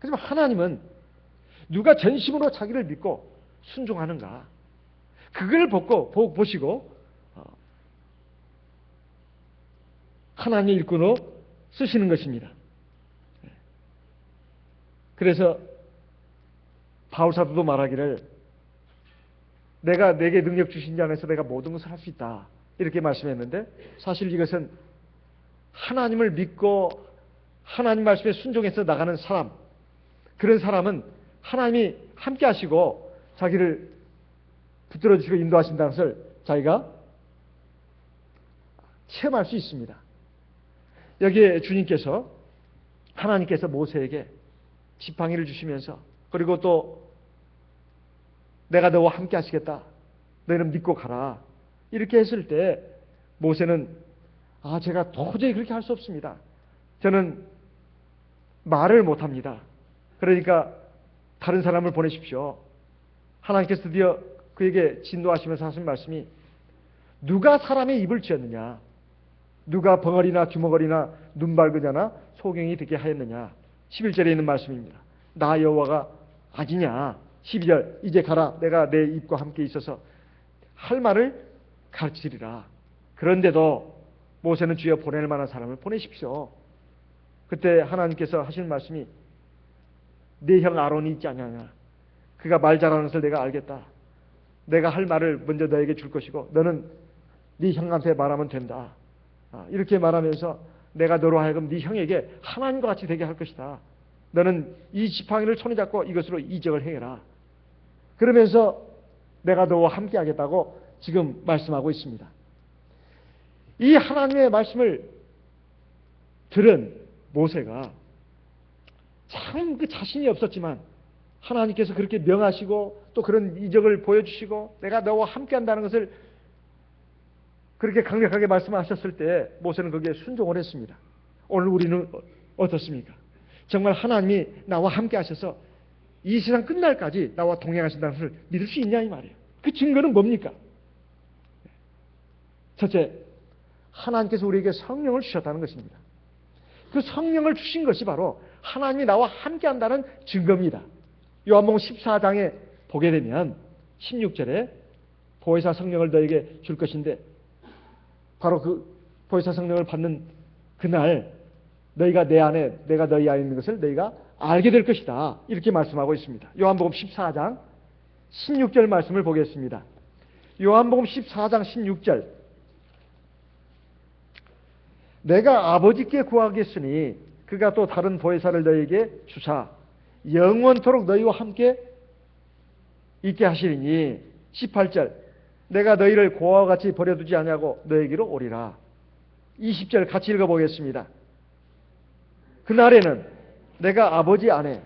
하지만 하나님은 누가 전심으로 자기를 믿고 순종하는가 그걸 보시고 하나님의 일꾼으로 쓰시는 것입니다. 그래서 바울사도도 말하기를 내가 내게 능력 주신 자 안에서 내가 모든 것을 할 수 있다 이렇게 말씀했는데 사실 이것은 하나님을 믿고 하나님 말씀에 순종해서 나가는 사람, 그런 사람은 하나님이 함께 하시고 자기를 붙들어 주시고 인도하신다는 것을 자기가 체험할 수 있습니다. 여기에 주님께서 하나님께서 모세에게 지팡이를 주시면서 그리고 또 내가 너와 함께 하시겠다. 너희는 믿고 가라. 이렇게 했을 때 모세는 제가 도저히 그렇게 할 수 없습니다. 저는 말을 못합니다. 그러니까 다른 사람을 보내십시오. 하나님께서 드디어 그에게 진노하시면서 하신 말씀이 누가 사람의 입을 쥐었느냐, 누가 벙어리나 규머거리나 눈발그냐나 소경이 되게 하였느냐. 11절에 있는 말씀입니다. 나 여호와가 아니냐. 12절 이제 가라. 내가 내 입과 함께 있어서 할 말을 가르치리라. 그런데도 모세는 주여 보낼 만한 사람을 보내십시오. 그때 하나님께서 하신 말씀이 네 형 아론이 있지 않느냐. 그가 말 잘하는 것을 내가 알겠다. 내가 할 말을 먼저 너에게 줄 것이고 너는 네 형한테 말하면 된다. 이렇게 말하면서 내가 너로 하여금 네 형에게 하나님과 같이 되게 할 것이다. 너는 이 지팡이를 손에 잡고 이것으로 이적을 행해라. 그러면서 내가 너와 함께 하겠다고 지금 말씀하고 있습니다. 이 하나님의 말씀을 들은 모세가 참 그 자신이 없었지만 하나님께서 그렇게 명하시고 또 그런 이적을 보여주시고 내가 너와 함께 한다는 것을 그렇게 강력하게 말씀하셨을 때 모세는 거기에 순종을 했습니다. 오늘 우리는 어떻습니까? 정말 하나님이 나와 함께 하셔서 이 세상 끝날까지 나와 동행하신다는 것을 믿을 수 있냐 이 말이에요. 그 증거는 뭡니까? 첫째, 하나님께서 우리에게 성령을 주셨다는 것입니다. 그 성령을 주신 것이 바로 하나님이 나와 함께 한다는 증거입니다. 요한복음 14장에 보게 되면 16절에 보혜사 성령을 너에게 줄 것인데 바로 그 보혜사 성령을 받는 그날 너희가 내 안에 내가 너희 안에 있는 것을 너희가 알게 될 것이다. 이렇게 말씀하고 있습니다. 요한복음 14장 16절 말씀을 보겠습니다. 요한복음 14장 16절 내가 아버지께 구하겠으니 그가 또 다른 보혜사를 너희에게 주사 영원토록 너희와 함께 있게 하시리니 18절 내가 너희를 고아와 같이 버려두지 아니하고 너희에게로 오리라. 20절 같이 읽어보겠습니다. 그날에는 내가 아버지 안에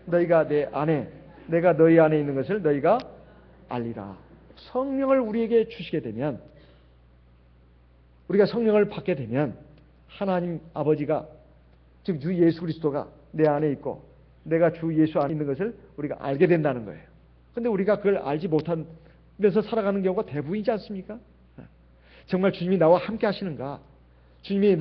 너희가 내 안에 내가 너희 안에 있는 것을 너희가 알리라. 성령을 우리에게 주시게 되면 우리가 성령을 받게 되면 하나님 아버지가 즉 주 예수 그리스도가 내 안에 있고 내가 주 예수 안에 있는 것을 우리가 알게 된다는 거예요. 그런데 우리가 그걸 알지 못하면서 살아가는 경우가 대부분이지 않습니까? 정말 주님이 나와 함께 하시는가? 주님이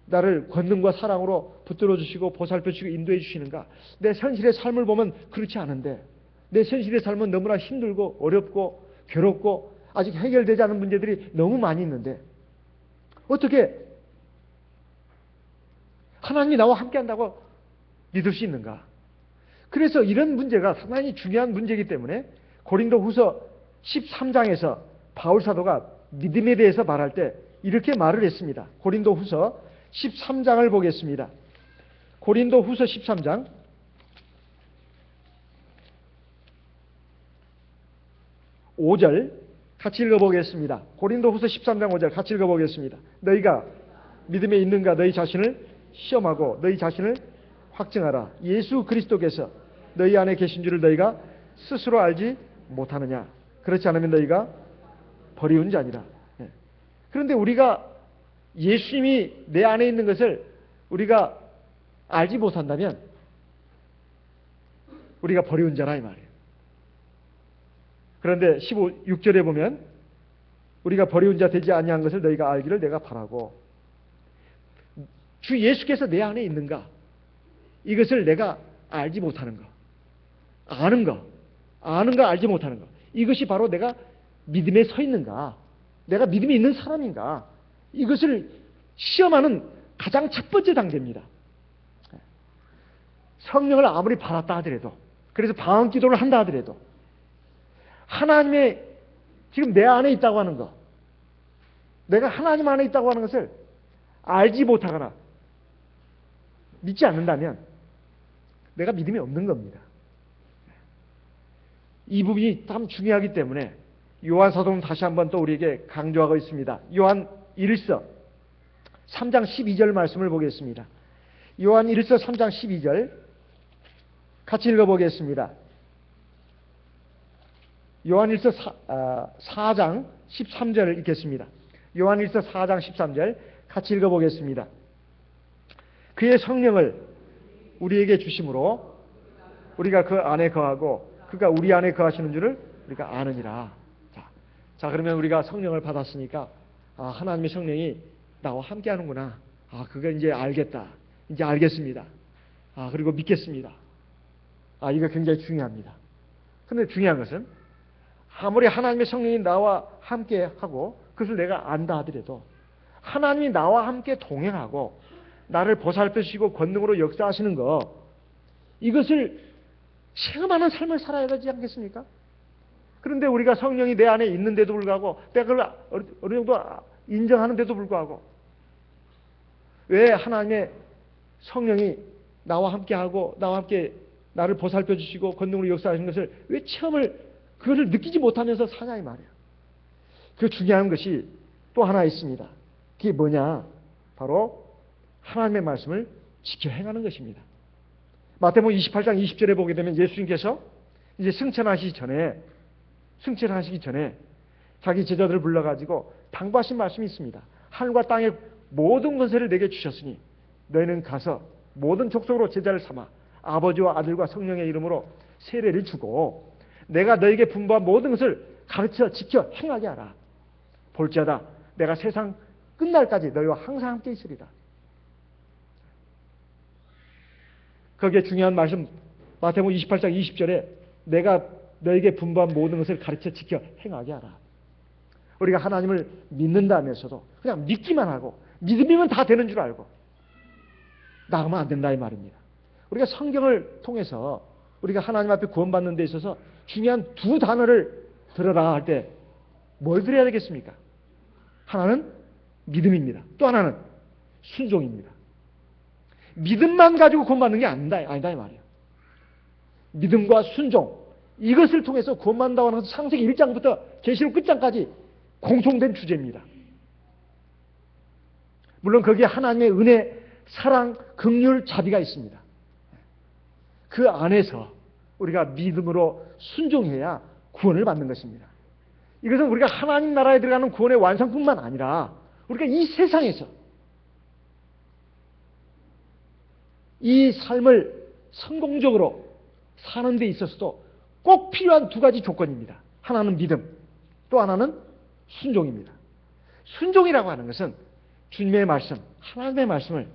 나를 권능과 사랑으로 붙들어 주시고 보살펴 주시고 인도해 주시는가? 내 현실의 삶을 보면 그렇지 않은데 내 현실의 삶은 너무나 힘들고 어렵고 괴롭고 아직 해결되지 않은 문제들이 너무 많이 있는데 어떻게 하나님이 나와 함께 한다고 믿을 수 있는가? 그래서 이런 문제가 상당히 중요한 문제이기 때문에 고린도후서 13장에서 바울 사도가 믿음에 대해서 말할 때 이렇게 말을 했습니다. 고린도후서 13장을 보겠습니다. 고린도후서 13장 5절 같이 읽어보겠습니다. 고린도후서 13장 5절 같이 읽어보겠습니다. 너희가 믿음에 있는가 너희 자신을 시험하고 너희 자신을 확증하라. 예수 그리스도께서 너희 안에 계신 줄을 너희가 스스로 알지 못하느냐. 그렇지 않으면 너희가 버리운 자니라. 그런데 우리가 예수님이 내 안에 있는 것을 우리가 알지 못한다면 우리가 버리운 자라 이 말이에요. 그런데 6절에 보면 우리가 버리운 자 되지 아니한 것을 너희가 알기를 내가 바라고 주 예수께서 내 안에 있는가 이것을 내가 알지 못하는 거 아는 거 알지 못하는 거 이것이 바로 내가 믿음에 서 있는가 내가 믿음이 있는 사람인가 이것을 시험하는 가장 첫 번째 단계입니다. 성령을 아무리 받았다 하더라도 그래서 방언 기도를 한다 하더라도 하나님의 지금 내 안에 있다고 하는 거 내가 하나님 안에 있다고 하는 것을 알지 못하거나 믿지 않는다면 내가 믿음이 없는 겁니다. 이 부분이 참 중요하기 때문에 요한 사도는 다시 한번 또 우리에게 강조하고 있습니다. 요한 1서 3장 12절 말씀을 보겠습니다. 요한 1서 3장 12절 같이 읽어보겠습니다. 요한 1서 4장 13절을 읽겠습니다. 요한 1서 4장 13절 같이 읽어보겠습니다. 그의 성령을 우리에게 주심으로 우리가 그 안에 거하고 그가 우리 안에 거하시는 줄을 우리가 아느니라. 자 그러면 우리가 성령을 받았으니까 하나님의 성령이 나와 함께 하는구나. 그거 이제 알겠다. 이제 알겠습니다. 그리고 믿겠습니다. 이거 굉장히 중요합니다. 그런데 중요한 것은 아무리 하나님의 성령이 나와 함께 하고 그것을 내가 안다 하더라도 하나님이 나와 함께 동행하고 나를 보살펴주시고 권능으로 역사하시는 것, 이것을 체험하는 삶을 살아야 되지 않겠습니까? 그런데 우리가 성령이 내 안에 있는데도 불구하고 내가 그걸 어느 정도 인정하는데도 불구하고 왜 하나님의 성령이 나와 함께하고 나와 함께 나를 보살펴 주시고 권능으로 역사하시는 것을 왜 그것을 느끼지 못하면서 사냐 이 말이에요. 그 중요한 것이 또 하나 있습니다. 그게 뭐냐? 바로 하나님의 말씀을 지켜 행하는 것입니다. 마태복음 28장 20절에 보게 되면 예수님께서 이제 승천하시기 전에 자기 제자들을 불러가지고 당부하신 말씀이 있습니다. 하늘과 땅의 모든 권세를 내게 주셨으니 너희는 가서 모든 족속으로 제자를 삼아 아버지와 아들과 성령의 이름으로 세례를 주고 내가 너에게 분부한 모든 것을 가르쳐 지켜 행하게 하라. 볼지어다 내가 세상 끝날까지 너희와 항상 함께 있으리라. 거기에 중요한 말씀 마태복음 28장 20절에 내가 너에게 분부한 모든 것을 가르쳐 지켜 행하게 하라. 우리가 하나님을 믿는다면서도 그냥 믿기만 하고 믿으면 다 되는 줄 알고 나가면 안 된다 이 말입니다. 우리가 성경을 통해서 우리가 하나님 앞에 구원받는 데 있어서 중요한 두 단어를 들어라 할 때 뭘 들어야 되겠습니까? 하나는 믿음입니다. 또 하나는 순종입니다. 믿음만 가지고 구원받는 게 아니다 이 말이에요. 믿음과 순종, 이것을 통해서 구원받는다고 하는 것은 창세기 1장부터 계시록 끝장까지 공통된 주제입니다. 물론 거기에 하나님의 은혜, 사랑, 긍휼, 자비가 있습니다. 그 안에서 우리가 믿음으로 순종해야 구원을 받는 것입니다. 이것은 우리가 하나님 나라에 들어가는 구원의 완성뿐만 아니라 우리가 이 세상에서 이 삶을 성공적으로 사는 데 있어서도 꼭 필요한 두 가지 조건입니다. 하나는 믿음, 또 하나는 순종입니다. 순종이라고 하는 것은 주님의 말씀, 하나님의 말씀을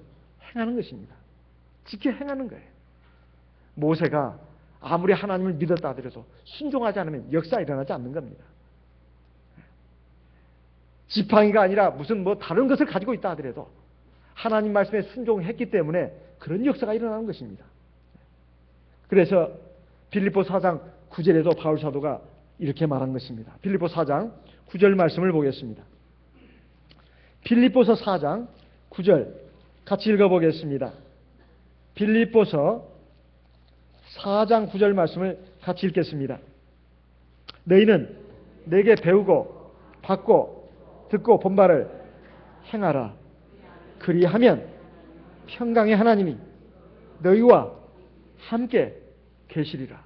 행하는 것입니다. 지켜 행하는 거예요. 모세가 아무리 하나님을 믿었다 하더라도 순종하지 않으면 역사 일어나지 않는 겁니다. 지팡이가 아니라 무슨 다른 것을 가지고 있다 하더라도 하나님 말씀에 순종했기 때문에 그런 역사가 일어나는 것입니다. 그래서 빌립보 4장 9절에도 바울 사도가 이렇게 말한 것입니다. 빌립보 4장 9절 말씀을 보겠습니다. 빌립보서 4장 9절 같이 읽어보겠습니다. 빌립보서 4장 9절 말씀을 같이 읽겠습니다. 너희는 내게 배우고 받고 듣고 본 바를 행하라. 그리하면 평강의 하나님이 너희와 함께 계시리라.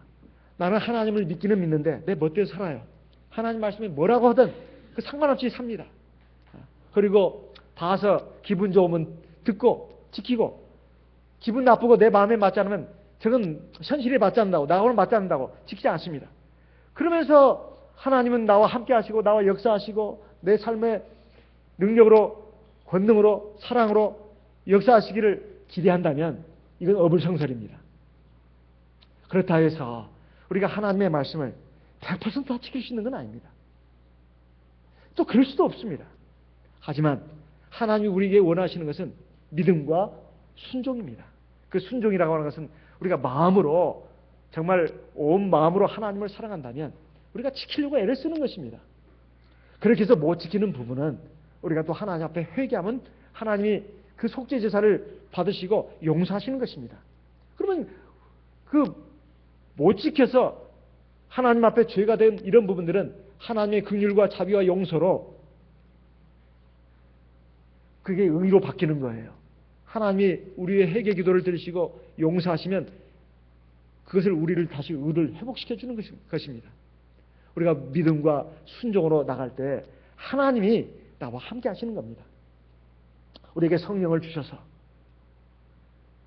나는 하나님을 믿기는 믿는데 내 멋대로 살아요. 하나님 말씀이 뭐라고 하든 그 상관없이 삽니다. 그리고 봐서 기분 좋으면 듣고 지키고 기분 나쁘고 내 마음에 맞지 않으면 저건 현실에 맞지 않는다고 나하고는 맞지 않는다고 지키지 않습니다. 그러면서 하나님은 나와 함께 하시고 나와 역사하시고 내 삶의 능력으로 권능으로 사랑으로 역사하시기를 기대한다면 이건 어불성설입니다. 그렇다 해서 우리가 하나님의 말씀을 100%다 지킬 수 있는 건 아닙니다. 또 그럴 수도 없습니다. 하지만 하나님이 우리에게 원하시는 것은 믿음과 순종입니다. 그 순종이라고 하는 것은 우리가 마음으로 정말 온 마음으로 하나님을 사랑한다면 우리가 지키려고 애를 쓰는 것입니다. 그렇게 해서 못 지키는 부분은 우리가 또 하나님 앞에 회개하면 하나님이 그 속죄 제사를 받으시고 용서하시는 것입니다. 그러면 그 못 지켜서 하나님 앞에 죄가 된 이런 부분들은 하나님의 긍휼과 자비와 용서로 그게 의로 바뀌는 거예요. 하나님이 우리의 회개 기도를 들으시고 용서하시면 그것을 우리를 다시 의를 회복시켜 주는 것입니다. 우리가 믿음과 순종으로 나갈 때 하나님이 나와 함께 하시는 겁니다. 우리에게 성령을 주셔서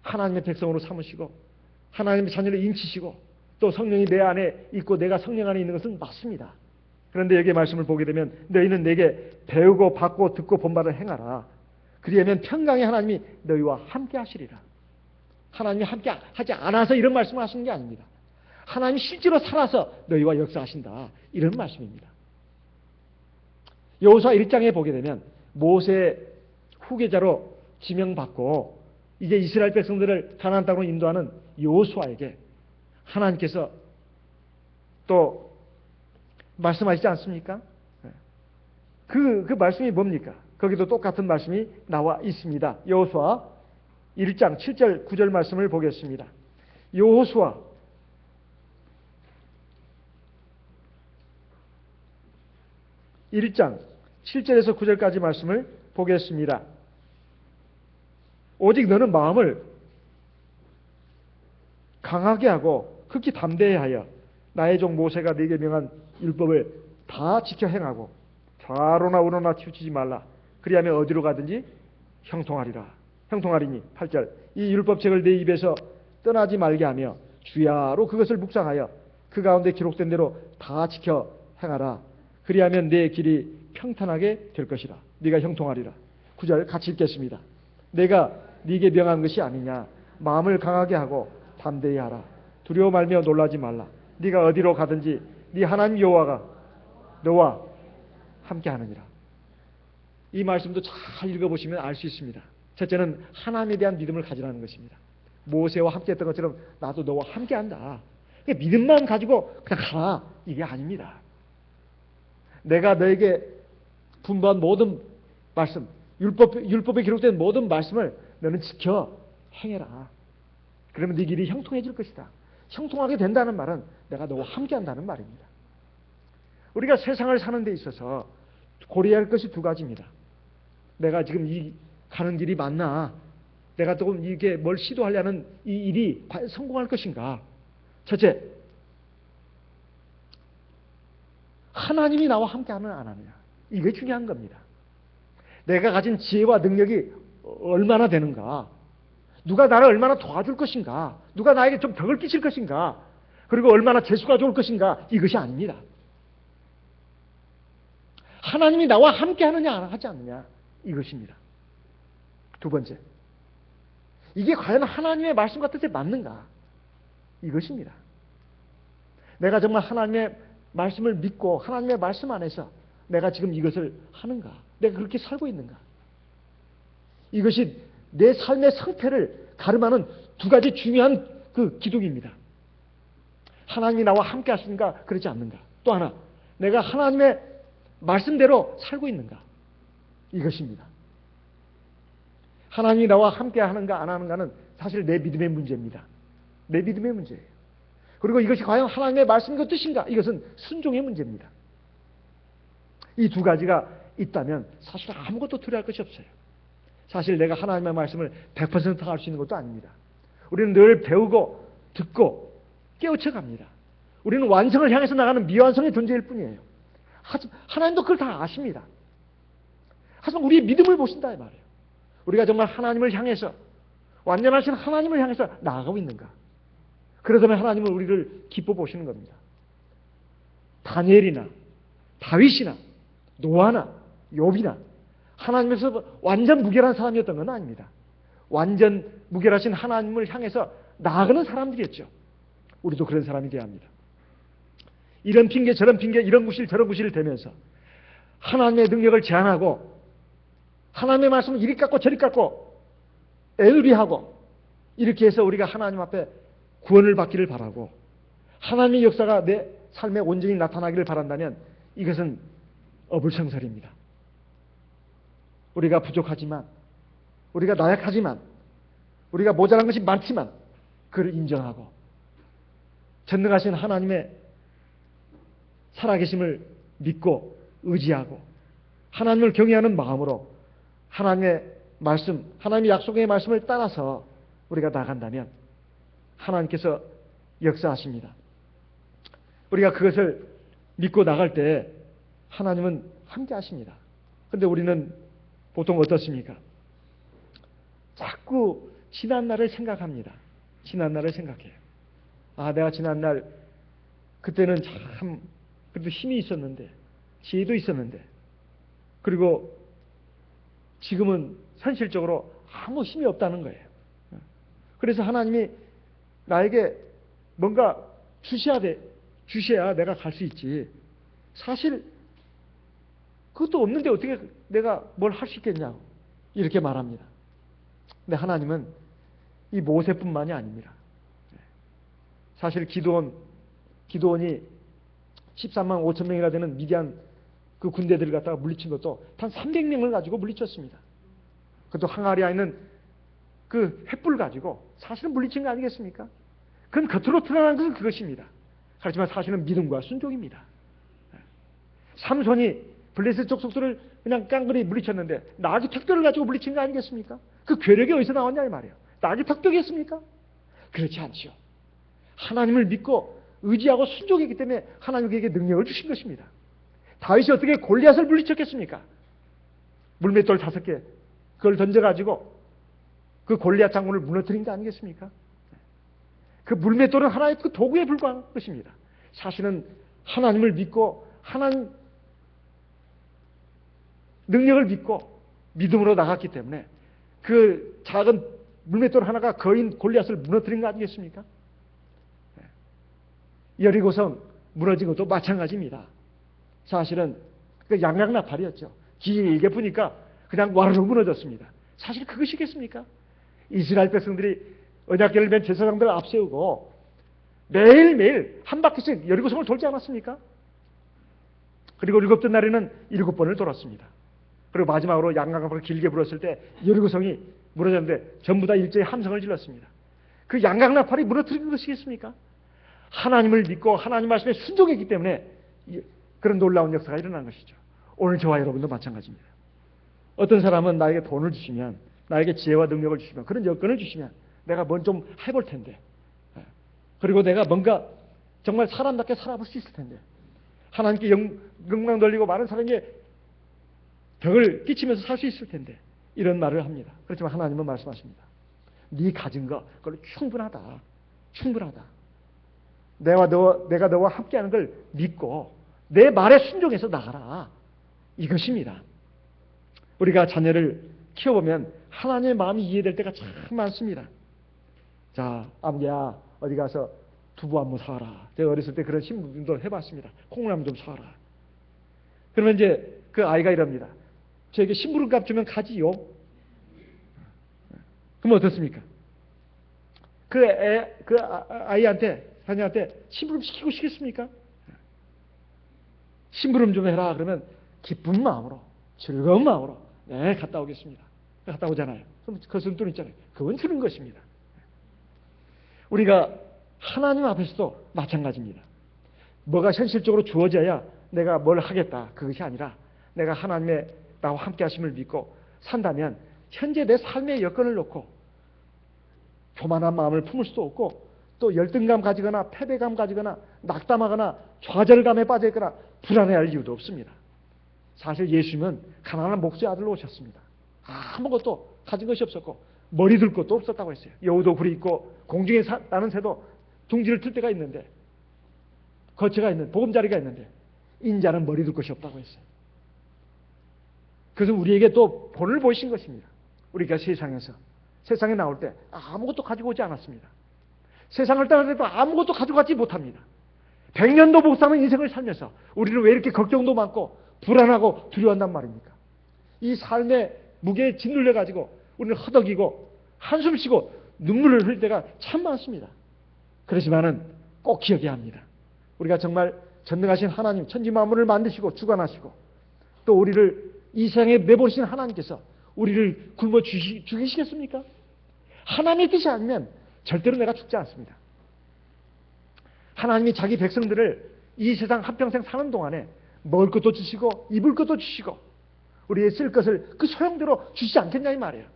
하나님의 백성으로 삼으시고 하나님의 자녀를 인치시고 또 성령이 내 안에 있고 내가 성령 안에 있는 것은 맞습니다. 그런데 여기에 말씀을 보게 되면 너희는 내게 배우고 받고 듣고 본 바를 행하라. 그리하면 평강의 하나님이 너희와 함께 하시리라. 하나님이 함께 하지 않아서 이런 말씀을 하시는 게 아닙니다. 하나님이 실제로 살아서 너희와 역사하신다. 이런 말씀입니다. 여호수아 1장에 보게 되면 모세의 후계자로 지명받고 이제 이스라엘 백성들을 가나안 땅으로 인도하는 여호수아에게 하나님께서 또 말씀하시지 않습니까? 그 말씀이 뭡니까? 거기도 똑같은 말씀이 나와 있습니다. 여호수아 1장 7절 9절 말씀을 보겠습니다. 여호수아 1장 7절에서 9절까지 말씀을 보겠습니다. 오직 너는 마음을 강하게 하고 극히 담대히 하여 나의 종 모세가 네게 명한 율법을 다 지켜 행하고 좌로나 우로나 치우치지 말라. 그리하면 어디로 가든지 형통하리니 8절 이 율법책을 네 입에서 떠나지 말게 하며 주야로 그것을 묵상하여 그 가운데 기록된 대로 다 지켜 행하라. 그리하면 내 길이 평탄하게 될 것이라. 네가 형통하리라. 9절 같이 읽겠습니다. 내가 네게 명한 것이 아니냐. 마음을 강하게 하고 담대히 하라. 두려워 말며 놀라지 말라. 네가 어디로 가든지 네 하나님 여호와가 너와 함께 하느니라. 이 말씀도 잘 읽어보시면 알 수 있습니다. 첫째는 하나님에 대한 믿음을 가지라는 것입니다. 모세와 함께 했던 것처럼 나도 너와 함께 한다. 믿음만 가지고 그냥 가라. 이게 아닙니다. 내가 너에게 분부한 모든 말씀, 율법에 기록된 모든 말씀을 너는 지켜 행해라. 그러면 네 길이 형통해질 것이다. 형통하게 된다는 말은 내가 너와 함께 한다는 말입니다. 우리가 세상을 사는 데 있어서 고려해야 할 것이 두 가지입니다. 내가 지금 이 가는 길이 맞나? 내가 또 이게 뭘 시도하려는 이 일이 과연 성공할 것인가? 첫째, 하나님이 나와 함께하느냐 안 하느냐. 이게 중요한 겁니다. 내가 가진 지혜와 능력이 얼마나 되는가? 누가 나를 얼마나 도와줄 것인가? 누가 나에게 좀 덕을 끼칠 것인가? 그리고 얼마나 재수가 좋을 것인가? 이것이 아닙니다. 하나님이 나와 함께하느냐 하지 않느냐? 이것입니다. 두 번째, 이게 과연 하나님의 말씀과 뜻에 맞는가? 이것입니다. 내가 정말 하나님의 말씀을 믿고 하나님의 말씀 안에서 내가 지금 이것을 하는가? 내가 그렇게 살고 있는가? 이것이 내 삶의 상태를 가름하는 두 가지 중요한 그 기둥입니다. 하나님이 나와 함께 하시는가, 그러지 않는가? 또 하나, 내가 하나님의 말씀대로 살고 있는가? 이것입니다. 하나님이 나와 함께 하는가 안 하는가는 사실 내 믿음의 문제입니다. 내 믿음의 문제예요. 그리고 이것이 과연 하나님의 말씀과 뜻인가? 이것은 순종의 문제입니다. 이 두 가지가 있다면 사실 아무것도 두려워할 것이 없어요. 사실 내가 하나님의 말씀을 100% 할 수 있는 것도 아닙니다. 우리는 늘 배우고 듣고 깨우쳐 갑니다. 우리는 완성을 향해서 나가는 미완성의 존재일 뿐이에요. 하나님도 그걸 다 아십니다. 하지만 우리의 믿음을 보신다 이 말이에요. 우리가 정말 하나님을 향해서 완전하신 하나님을 향해서 나아가고 있는가? 그러다면 하나님은 우리를 기뻐 보시는 겁니다. 다니엘이나 다윗이나 노아나 욥이나 하나님에서 완전 무결한 사람이었던 건 아닙니다. 완전 무결하신 하나님을 향해서 나아가는 사람들이었죠. 우리도 그런 사람이 되어야 합니다. 이런 핑계 저런 핑계 이런 구실 저런 구실을 대면서 하나님의 능력을 제한하고 하나님의 말씀을 이리 깎고 저리 깎고 애누리하고 이렇게 해서 우리가 하나님 앞에 구원을 받기를 바라고 하나님의 역사가 내 삶에 온전히 나타나기를 바란다면 이것은 어불성설입니다. 우리가 부족하지만 우리가 나약하지만 우리가 모자란 것이 많지만 그를 인정하고 전능하신 하나님의 살아계심을 믿고 의지하고 하나님을 경외하는 마음으로 하나님의 말씀, 하나님의 약속의 말씀을 따라서 우리가 나간다면 하나님께서 역사하십니다. 우리가 그것을 믿고 나갈 때 하나님은 함께 하십니다. 그런데 우리는 보통 어떻습니까? 자꾸 지난날을 생각합니다. 지난날을 생각해요. 아, 내가 지난날 그때는 참 그래도 힘이 있었는데 지혜도 있었는데 그리고 지금은 현실적으로 아무 힘이 없다는 거예요. 그래서 하나님이 나에게 뭔가 주셔야 내가 갈 수 있지. 사실 그것도 없는데 어떻게 내가 뭘 할 수 있겠냐고 이렇게 말합니다. 근데 하나님은 이 모세뿐만이 아닙니다. 사실 기드온이 13만 5천 명이나 되는 미디안 그 군대들을 갖다가 물리친 것도 단 300명을 가지고 물리쳤습니다. 그것도 항아리에 있는 그 횃불 가지고 사실은 물리친 거 아니겠습니까? 그건 겉으로 드러난 것은 그것입니다. 하지만 사실은 믿음과 순종입니다. 삼손이 블레셋 족속들을 그냥 깡그리 물리쳤는데 나귀 턱뼈를 가지고 물리친 거 아니겠습니까? 그 괴력이 어디서 나왔냐 이 말이에요. 나귀 턱뼈겠습니까? 그렇지 않지요. 하나님을 믿고 의지하고 순종했기 때문에 하나님 그에게 능력을 주신 것입니다. 다윗이 어떻게 골리앗을 물리쳤겠습니까? 물맷돌 5개 그걸 던져가지고 그 골리앗 장군을 무너뜨린 거 아니겠습니까? 그 물맷돌은 하나의 그 도구에 불과한 것입니다. 사실은 하나님을 믿고 하나님 능력을 믿고 믿음으로 나갔기 때문에 그 작은 물맷돌 하나가 거인 골리앗을 무너뜨린 거 아니겠습니까? 여리고성 무너진 것도 마찬가지입니다. 사실은 그 양양나팔이었죠. 길게 보니까 그냥 와르르 무너졌습니다. 사실 그것이겠습니까? 이스라엘 백성들이 언약궤를 맨 제사장들을 앞세우고 매일매일 한 바퀴씩 여리고성을 돌지 않았습니까? 그리고 7째 날에는 7번을 돌았습니다. 그리고 마지막으로 양강나팔을 길게 불었을 때 여리고성이 무너졌는데 전부 다 일제히 함성을 질렀습니다. 그 양강나팔이 무너뜨린 것이겠습니까? 하나님을 믿고 하나님 말씀에 순종했기 때문에 그런 놀라운 역사가 일어난 것이죠. 오늘 저와 여러분도 마찬가지입니다. 어떤 사람은 나에게 돈을 주시면, 나에게 지혜와 능력을 주시면, 그런 여건을 주시면 내가 뭔 좀 해볼 텐데, 그리고 내가 뭔가 정말 사람답게 살아볼 수 있을 텐데, 하나님께 영광 돌리고 많은 사람에게 덕을 끼치면서 살 수 있을 텐데, 이런 말을 합니다. 그렇지만 하나님은 말씀하십니다. 네 가진 거 그걸로 충분하다. 충분하다. 내가 너와 함께하는 걸 믿고 내 말에 순종해서 나가라. 이것입니다. 우리가 자녀를 키워보면 하나님의 마음이 이해될 때가 참 많습니다. 자, 아버지야 어디 가서 두부 한번 사와라. 제가 어렸을 때 그런 신문도 해봤습니다. 콩나물 좀 사와라. 그러면 이제 그 아이가 이럽니다. 저에게 심부름값 주면 가지요. 그럼 어떻습니까? 그 아이한테, 자녀한테 심부름 시키고 싶겠습니까? 심부름 좀 해라. 그러면 기쁜 마음으로, 즐거운 마음으로, 네, 갔다 오겠습니다. 갔다 오잖아요. 그럼 그것은 돈 있잖아요. 그건 주는 것입니다. 우리가 하나님 앞에서도 마찬가지입니다. 뭐가 현실적으로 주어져야 내가 뭘 하겠다. 그것이 아니라 내가 하나님의 나와 함께 하심을 믿고 산다면 현재 내 삶의 여건을 놓고 교만한 마음을 품을 수도 없고 또 열등감 가지거나 패배감 가지거나 낙담하거나 좌절감에 빠져있거나 불안해할 이유도 없습니다. 사실 예수님은 가난한 목수의 아들로 오셨습니다. 아무것도 가진 것이 없었고 머리 둘 것도 없었다고 했어요. 여우도 굴이 있고 공중에 나는 새도 둥지를 틀 때가 있는데 거처가 있는 보금자리가 있는데 인자는 머리 둘 것이 없다고 했어요. 그래서 우리에게 또 본을 보이신 것입니다. 우리가 세상에 나올 때 아무것도 가지고 오지 않았습니다. 세상을 떠나도 아무것도 가져가지 못합니다. 100년도 못 사는 인생을 살면서 우리는 왜 이렇게 걱정도 많고 불안하고 두려워한단 말입니까? 이 삶의 무게에 짓눌려가지고 우리는 허덕이고 한숨 쉬고 눈물을 흘릴 때가 참 많습니다. 그렇지만은 꼭 기억해야 합니다. 우리가 정말 전능하신 하나님, 천지만물을 만드시고 주관하시고 또 우리를 이 세상에 내보내신 하나님께서 우리를 굶어 죽이시겠습니까? 하나님의 뜻이 아니면 절대로 내가 죽지 않습니다. 하나님이 자기 백성들을 이 세상 한평생 사는 동안에 먹을 것도 주시고 입을 것도 주시고 우리의 쓸 것을 그 소용대로 주시지 않겠냐 이 말이에요.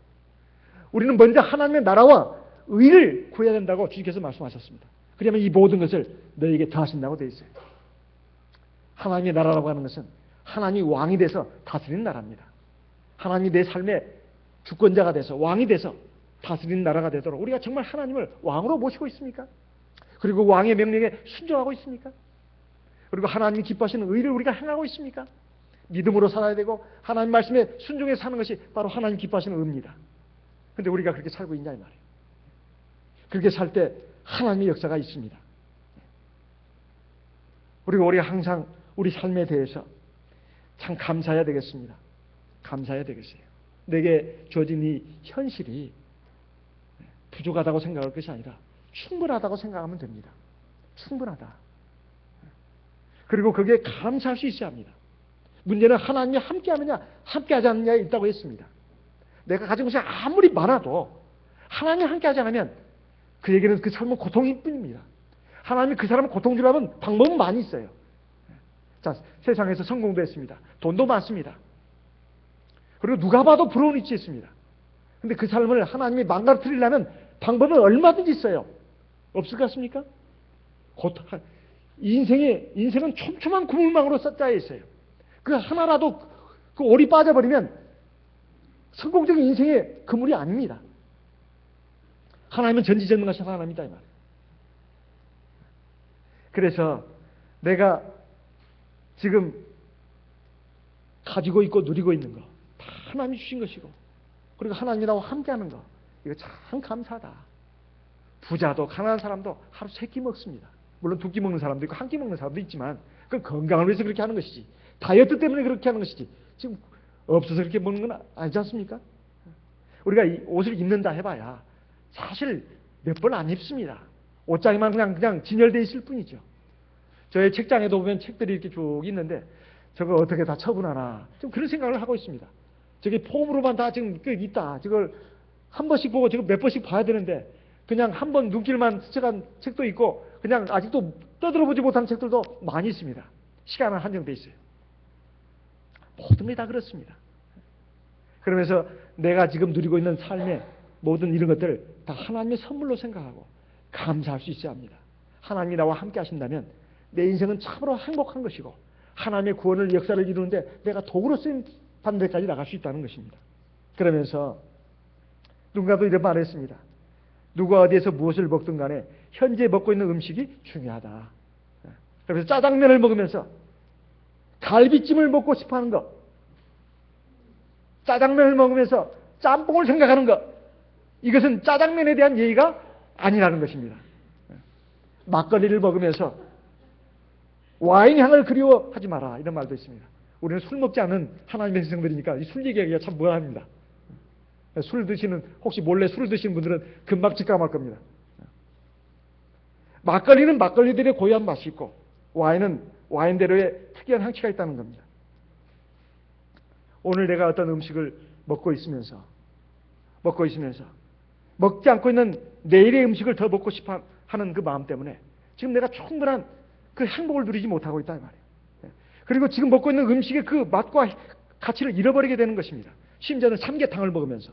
우리는 먼저 하나님의 나라와 의를 구해야 된다고 주님께서 말씀하셨습니다. 그러면 이 모든 것을 너에게 더하신다고 되어 있어요. 하나님의 나라라고 하는 것은 하나님이 왕이 돼서 다스리는 나라입니다. 하나님이 내 삶의 주권자가 돼서 왕이 돼서 다스리는 나라가 되도록 우리가 정말 하나님을 왕으로 모시고 있습니까? 그리고 왕의 명령에 순종하고 있습니까? 그리고 하나님이 기뻐하시는 의를 우리가 행하고 있습니까? 믿음으로 살아야 되고 하나님 말씀에 순종해서 사는 것이 바로 하나님 기뻐하시는 의입니다. 그런데 우리가 그렇게 살고 있냐 이 말이에요. 그렇게 살 때 하나님의 역사가 있습니다. 그리고 우리가 항상 우리 삶에 대해서 참 감사해야 되겠습니다. 감사해야 되겠어요. 내게 주어진 이 현실이 부족하다고 생각할 것이 아니라 충분하다고 생각하면 됩니다. 충분하다. 그리고 거기에 감사할 수 있어야 합니다. 문제는 하나님이 함께하느냐 함께하지 않느냐에 있다고 했습니다. 내가 가진 것이 아무리 많아도 하나님이 함께하지 않으면 그에게는 그 삶은 고통일 뿐입니다. 하나님이 그 사람을 고통 주려면 방법은 많이 있어요. 자, 세상에서 성공도 했습니다. 돈도 많습니다. 그리고 누가 봐도 부러운 위치에 있습니다. 근데 그 삶을 하나님이 망가뜨리려면 방법은 얼마든지 있어요. 없을 것 같습니까? 인생은 촘촘한 그물망으로 짜여 있어요. 그 하나라도 그 올이 빠져버리면 성공적인 인생의 그물이 아닙니다. 하나님은 전지전능하신 하나님이다 이 말이에요. 그래서 내가 지금 가지고 있고 누리고 있는 거 다 하나님이 주신 것이고, 그리고 하나님이 나와 함께하는 거, 이거 참 감사하다. 부자도 가난한 사람도 하루 3끼 먹습니다. 물론 2끼 먹는 사람도 있고 1끼 먹는 사람도 있지만 그건 건강을 위해서 그렇게 하는 것이지, 다이어트 때문에 그렇게 하는 것이지, 지금 없어서 그렇게 먹는 건 아니지 않습니까? 우리가 이 옷을 입는다 해봐야 사실 몇 번 안 입습니다. 옷장에만 그냥 진열되어 있을 뿐이죠. 저의 책장에도 보면 책들이 이렇게 쭉 있는데 저걸 어떻게 다 처분하나, 좀 그런 생각을 하고 있습니다. 저게 폼으로만 다 지금 있다. 저걸 한 번씩 보고 저걸 몇 번씩 봐야 되는데 그냥 한 번 눈길만 스쳐간 책도 있고 그냥 아직도 떠들어보지 못한 책들도 많이 있습니다. 시간은 한정돼 있어요. 모든 게 다 그렇습니다. 그러면서 내가 지금 누리고 있는 삶의 모든 이런 것들을 다 하나님의 선물로 생각하고 감사할 수 있어야 합니다. 하나님이 나와 함께 하신다면 내 인생은 참으로 행복한 것이고 하나님의 구원을 역사를 이루는데 내가 도구로 쓰임 받는 데까지 나갈 수 있다는 것입니다. 그러면서 누군가도 이런 말을 했습니다. 누가 어디에서 무엇을 먹든 간에 현재 먹고 있는 음식이 중요하다. 그래서 짜장면을 먹으면서 갈비찜을 먹고 싶어하는 것, 짜장면을 먹으면서 짬뽕을 생각하는 것, 이것은 짜장면에 대한 예의가 아니라는 것입니다. 막걸리를 먹으면서 와인 향을 그리워하지 마라, 이런 말도 있습니다. 우리는 술 먹지 않은 하나님의 백성들이니까 술 얘기하기가 참 무한합니다. 혹시 몰래 술을 드시는 분들은 금방 직감할 겁니다. 막걸리는 막걸리들의 고유한 맛이 있고 와인은 와인대로의 특이한 향취가 있다는 겁니다. 오늘 내가 어떤 음식을 먹고 있으면서 먹지 않고 있는 내일의 음식을 더 먹고 싶어 하는 그 마음 때문에 지금 내가 충분한 그 행복을 누리지 못하고 있다 이 말이에요. 그리고 지금 먹고 있는 음식의 그 맛과 가치를 잃어버리게 되는 것입니다. 심지어는 삼계탕을 먹으면서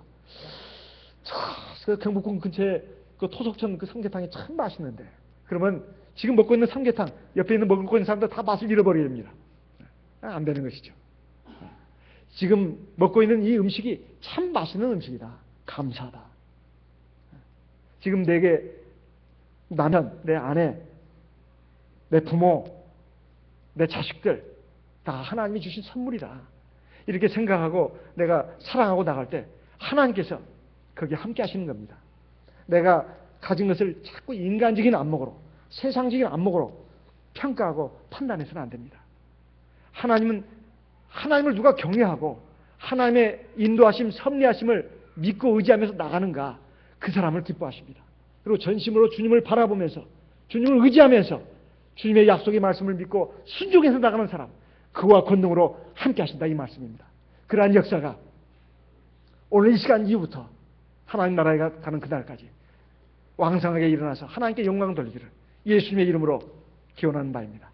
그 경복궁 근처에 그 토속천 그 삼계탕이 참 맛있는데, 그러면 지금 먹고 있는 삼계탕 옆에 먹고 있는 사람들 다 맛을 잃어버리게 됩니다. 안 되는 것이죠. 지금 먹고 있는 이 음식이 참 맛있는 음식이다. 감사하다. 지금 내게 남편, 내 아내, 내 부모, 내 자식들 다 하나님이 주신 선물이다. 이렇게 생각하고 내가 사랑하고 나갈 때 하나님께서 거기에 함께 하시는 겁니다. 내가 가진 것을 자꾸 인간적인 안목으로, 세상적인 안목으로 평가하고 판단해서는 안 됩니다. 하나님을 누가 경외하고 하나님의 인도하심, 섭리하심을 믿고 의지하면서 나가는가, 그 사람을 기뻐하십니다. 그리고 전심으로 주님을 바라보면서 주님을 의지하면서 주님의 약속의 말씀을 믿고 순종해서 나가는 사람, 그와 권능으로 함께 하신다 이 말씀입니다. 그러한 역사가 오늘 이 시간 이후부터 하나님 나라에 가는 그날까지 왕성하게 일어나서 하나님께 영광 돌리기를 예수님의 이름으로 기원하는 바입니다.